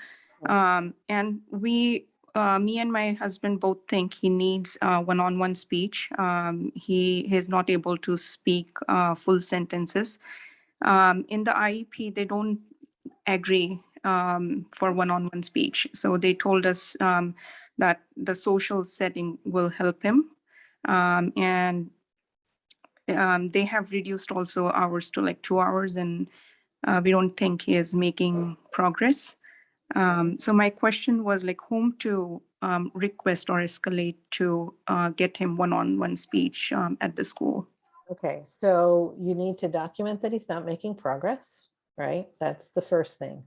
And me and my husband both think he needs one-on-one speech. He is not able to speak full sentences. In the IEP, they don't agree for one-on-one speech. So they told us that the social setting will help him. And they have reduced also hours to like 2 hours, and we don't think he is making progress. So my question was like whom to request or escalate to get him one-on-one speech at the school. Okay, so you need to document that he's not making progress, right? That's the first thing.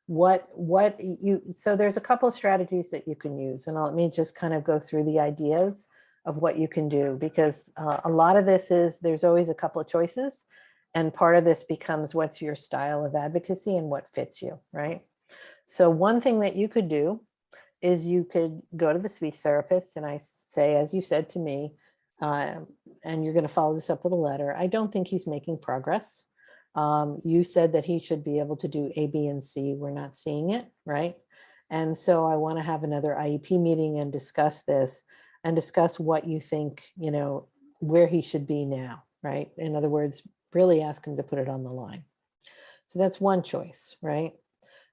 So there's a couple of strategies that you can use, and let me just kind of go through the ideas of what you can do, because a lot of this is, there's always a couple of choices, and part of this becomes what's your style of advocacy and what fits you, right? So one thing that you could do is you could go to the speech therapist and I say, as you said to me, and you're going to follow this up with a letter, I don't think he's making progress. You said that he should be able to do A, B, and C. We're not seeing it, right? And so I want to have another IEP meeting and discuss this and discuss what you think, you know, where he should be now, right? In other words, really ask him to put it on the line. So that's one choice, right?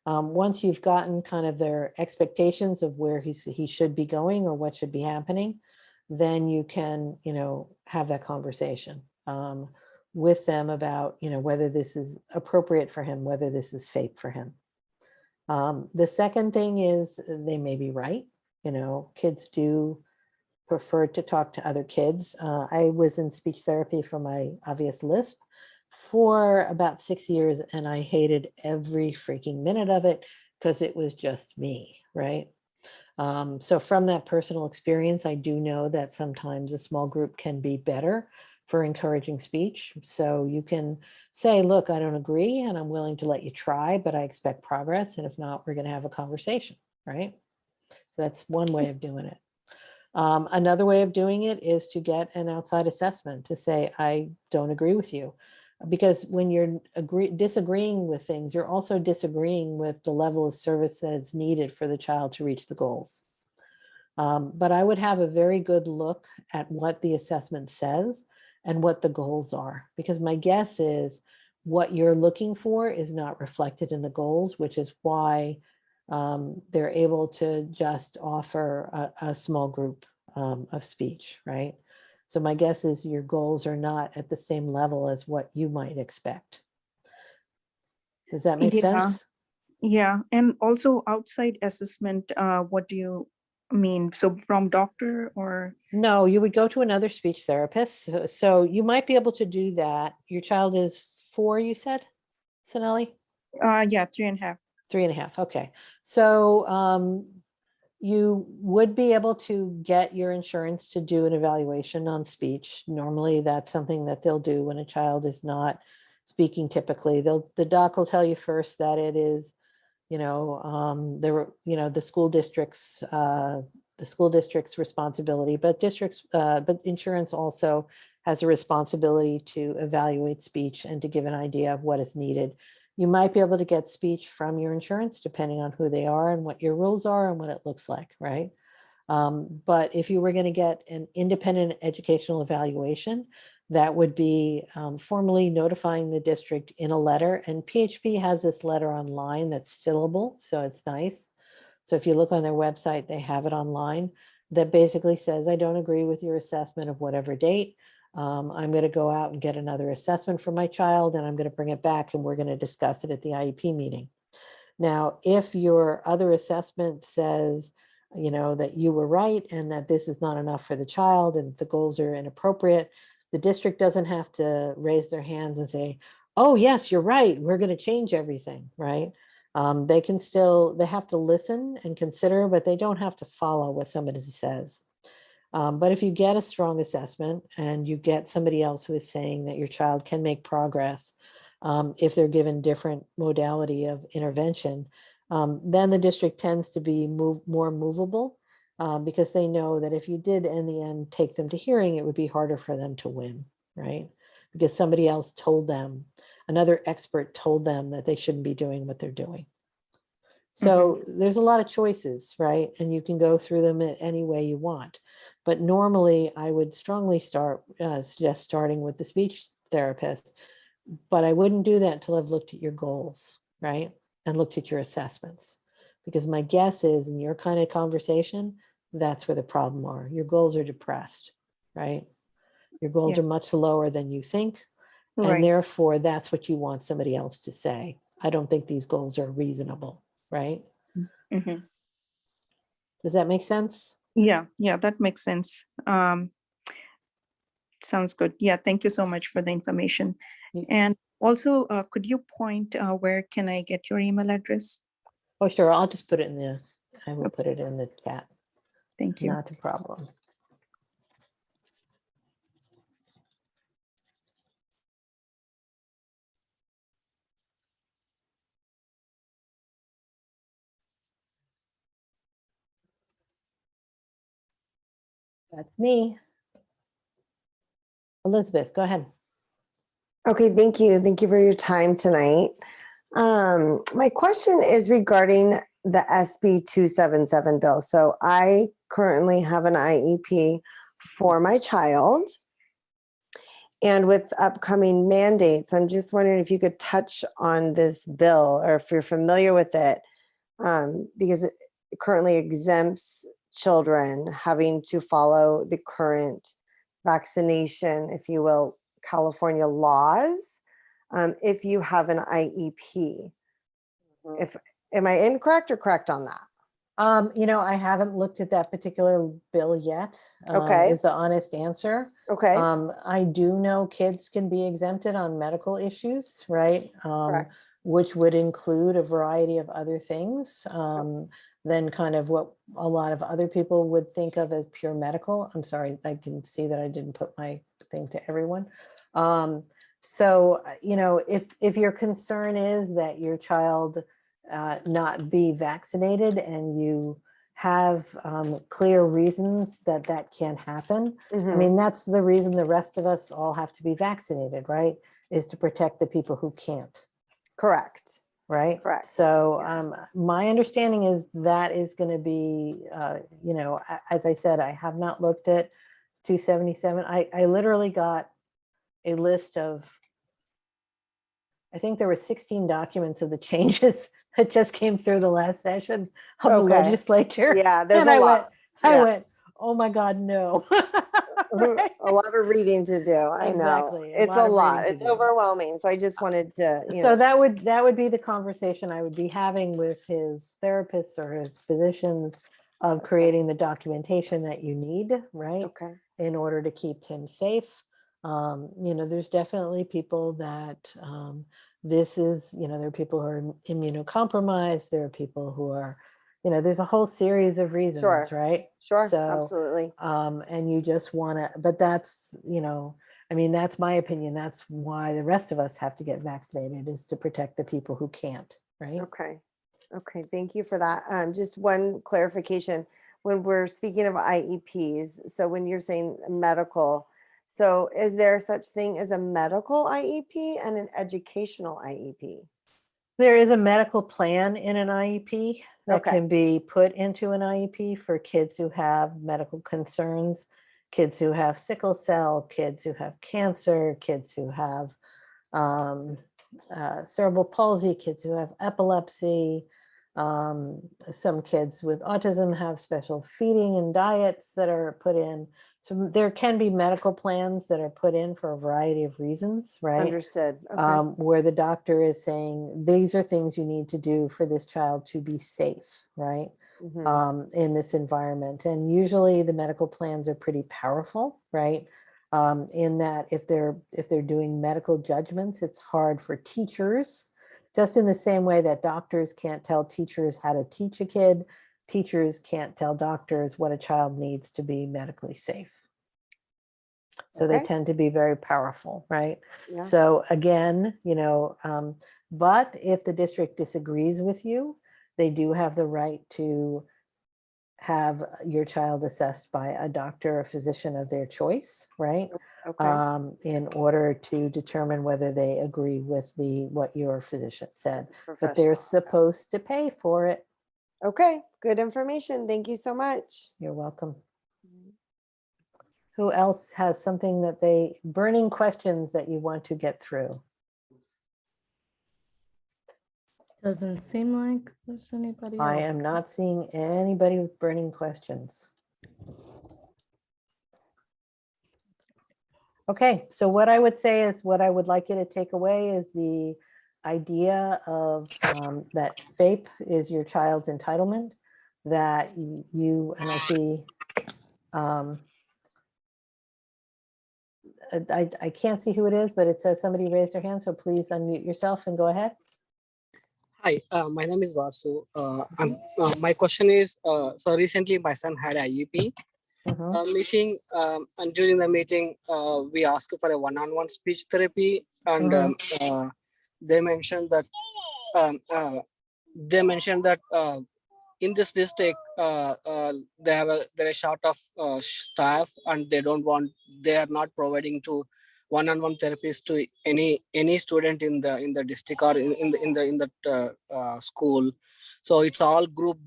Once you've gotten kind of their expectations of where he should be going or what should be happening, then you can, you know, have that conversation with them about, you know, whether this is appropriate for him, whether this is FAPE for him. The second thing is they may be right. You know, kids do prefer to talk to other kids. I was in speech therapy for my obvious lisp for about 6 years, and I hated every freaking minute of it because it was just me, right? So from that personal experience, I do know that sometimes a small group can be better for encouraging speech. So you can say, look, I don't agree and I'm willing to let you try, but I expect progress. And if not, we're going to have a conversation, right? So that's one way of doing it. Another way of doing it is to get an outside assessment to say, I don't agree with you. Because when you're disagreeing with things, you're also disagreeing with the level of service that is needed for the child to reach the goals. But I would have a very good look at what the assessment says and what the goals are, because my guess is what you're looking for is not reflected in the goals, which is why they're able to just offer a small group of speech, right? So my guess is your goals are not at the same level as what you might expect. Does that make sense? Yeah, and also outside assessment, what do you mean? So from doctor or? No, you would go to another speech therapist. So you might be able to do that. Your child is 4, you said, Sonali? Yeah, 3.5. 3.5, okay. So you would be able to get your insurance to do an evaluation on speech. Normally that's something that they'll do when a child is not speaking typically. The doc will tell you first that it is, you know, the school district's responsibility, but insurance also has a responsibility to evaluate speech and to give an idea of what is needed. You might be able to get speech from your insurance, depending on who they are and what your rules are and what it looks like, right? But if you were going to get an independent educational evaluation, that would be formally notifying the district in a letter. And PHP has this letter online that's fillable, so it's nice. So if you look on their website, they have it online that basically says, I don't agree with your assessment of whatever date. I'm going to go out and get another assessment for my child, and I'm going to bring it back, and we're going to discuss it at the IEP meeting. Now, if your other assessment says, you know, that you were right and that this is not enough for the child and the goals are inappropriate, the district doesn't have to raise their hands and say, oh, yes, you're right, we're going to change everything, right? They have to listen and consider, but they don't have to follow what somebody says. But if you get a strong assessment and you get somebody else who is saying that your child can make progress, if they're given different modality of intervention, then the district tends to be more movable because they know that if you did in the end take them to hearing, it would be harder for them to win, right? Because somebody else told them, another expert told them that they shouldn't be doing what they're doing. So there's a lot of choices, right? And you can go through them any way you want. But normally I would strongly suggest starting with the speech therapist, but I wouldn't do that until I've looked at your goals, right? And looked at your assessments. Because my guess is in your kind of conversation, that's where the problem are. Your goals are depressed, right? Your goals Yeah. are much lower than you think. And Right. therefore, that's what you want somebody else to say. I don't think these goals are reasonable, right? Mhm. Does that make sense? Yeah, that makes sense. Sounds good. Yeah, thank you so much for the information. You- And also, could you point where can I get your email address? Oh, sure. I'll just put it in the, I will put it in the chat. Thank you. Not a problem. That's me. Elizabeth, go ahead. Okay, thank you. Thank you for your time tonight. My question is regarding the SB 277 bill. So I currently have an IEP for my child. And with upcoming mandates, I'm just wondering if you could touch on this bill or if you're familiar with it, because it currently exempts children having to follow the current vaccination, if you will, California laws, if you have an IEP. Am I incorrect or correct on that? I haven't looked at that particular bill yet. Okay. Is the honest answer. Okay. I do know kids can be exempted on medical issues, right? Correct. Which would include a variety of other things than kind of what a lot of other people would think of as pure medical. I'm sorry, I can see that I didn't put my thing to everyone. So, if your concern is that your child not be vaccinated and you have clear reasons that that can't happen. I mean, that's the reason the rest of us all have to be vaccinated, right? Is to protect the people who can't. Correct. Right? Correct. So my understanding is that is going to be, as I said, I have not looked at 277. I literally got a list of, I think there were 16 documents of the changes that just came through the last session of the Okay. legislature. Yeah, there's And a I lot. went, oh my God, no. Right? A lot of reading to do. I know. Exactly. It's lot a of lot. reading to It's do. overwhelming. So I just wanted to, So that would be the conversation I would be having with his therapists or his physicians of creating the documentation that you need, right? Okay. In order to keep him safe. There's definitely people that there are people who are immunocompromised. There are people who are, there's a whole series of reasons, Sure. right? Sure. So, Absolutely. and you just want to, but that's, that's my opinion. That's why the rest of us have to get vaccinated, is to protect the people who can't, right? Okay. Okay. Thank you for that. Just one clarification. When we're speaking of IEPs, so when you're saying medical, so is there such thing as a medical IEP and an educational IEP? There is a medical plan in an IEP that Okay. can be put into an IEP for kids who have medical concerns, kids who have sickle cell, kids who have cancer, kids who have cerebral palsy, kids who have epilepsy. Some kids with autism have special feeding and diets that are put in. So there can be medical plans that are put in for a variety of reasons, right? Understood. Okay. Where the doctor is saying, these are things you need to do for this child to be safe, right? In this environment. And usually the medical plans are pretty powerful, right? In that if they're doing medical judgments, it's hard for teachers, just in the same way that doctors can't tell teachers how to teach a kid, teachers can't tell doctors what a child needs to be medically safe. So they Okay. tend to be very powerful, right? Yeah. So again, but if the district disagrees with you, they do have the right to have your child assessed by a doctor or physician of their choice, right? Okay. In order to determine whether they agree with what your physician said. But Professional. they're Okay. supposed to pay for it. Okay. Good information. Thank you so much. You're welcome. Who else has something burning questions that you want to get through? Doesn't seem like there's anybody I else. am not seeing anybody with burning questions. Okay, so what I would say is what I would like you to take away is the idea of that FAPE is your child's entitlement, that you, and I see, I can't see who it is, but it says somebody raised their hand, so please unmute yourself and go ahead. Hi, my name is Vasu. My question is, so recently my son had IEP meeting, and during the meeting, we asked for a one-on-one speech therapy, and they mentioned that in this district, they're short of staff, and they are not providing to one-on-one therapies to any student in the district or in the school. So it's all group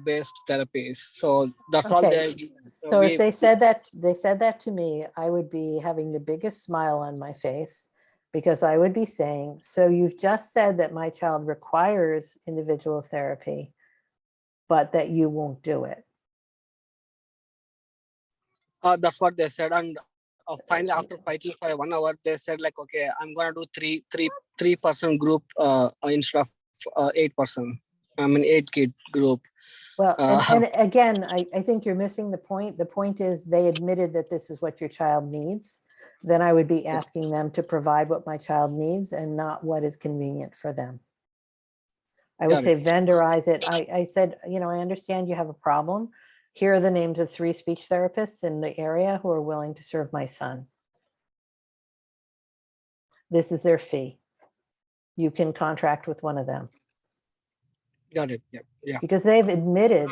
based therapies. So that's all Okay. they. So if they said that to me, I would be having the biggest smile on my face, because I would be saying, so you've just said that my child requires individual therapy, but that you won't do it. That's what they said, and finally after fighting for 1 hour, they said like, okay, I'm gonna do three person group instead of 8 person. I mean 8 kid group. Well, and again, I think you're missing the point. The point is they admitted that this is what your child needs. Then I would be asking them to provide what my child needs and not what is convenient for them. I would say vendorize it. I said, you know, I understand you have a problem. Here are the names of 3 speech therapists in the area who are willing to serve my son. This is their fee. You can contract with one of them. Got it. Yeah. Yeah. Because they've admitted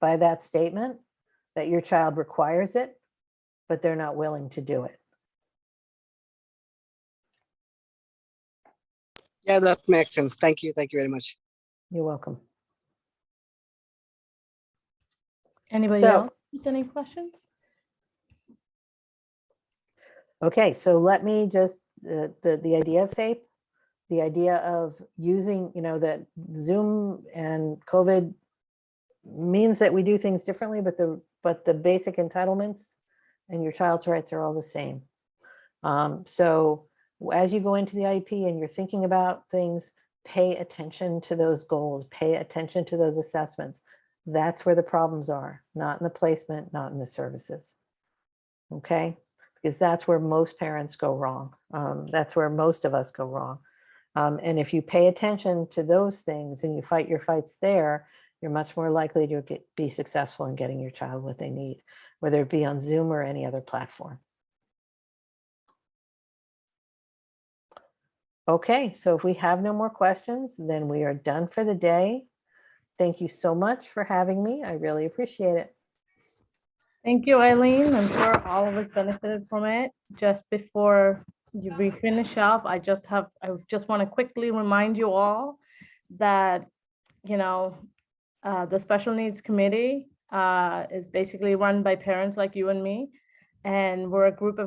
by that statement that your child requires it, but they're not willing to do it. Yeah, that makes sense. Thank you. Thank you very much. You're welcome. Anybody else with any questions? Okay, so let me just, the idea of FAPE, the idea of using, you know, that Zoom and COVID means that we do things differently, but the basic entitlements and your child's rights are all the same. So as you go into the IEP and you're thinking about things, pay attention to those goals, pay attention to those assessments. That's where the problems are, not in the placement, not in the services. Okay, because that's where most parents go wrong. That's where most of us go wrong. And if you pay attention to those things and you fight your fights there, you're much more likely to be successful in getting your child what they need, whether it be on Zoom or any other platform. Okay, so if we have no more questions, then we are done for the day. Thank you so much for having me. I really appreciate it. Thank you, Eileen. I'm sure all of us benefited from it. Just before we finish up, I just want to quickly remind you all that, you know, the Special Needs Committee is basically run by parents like you and me, and we're a group of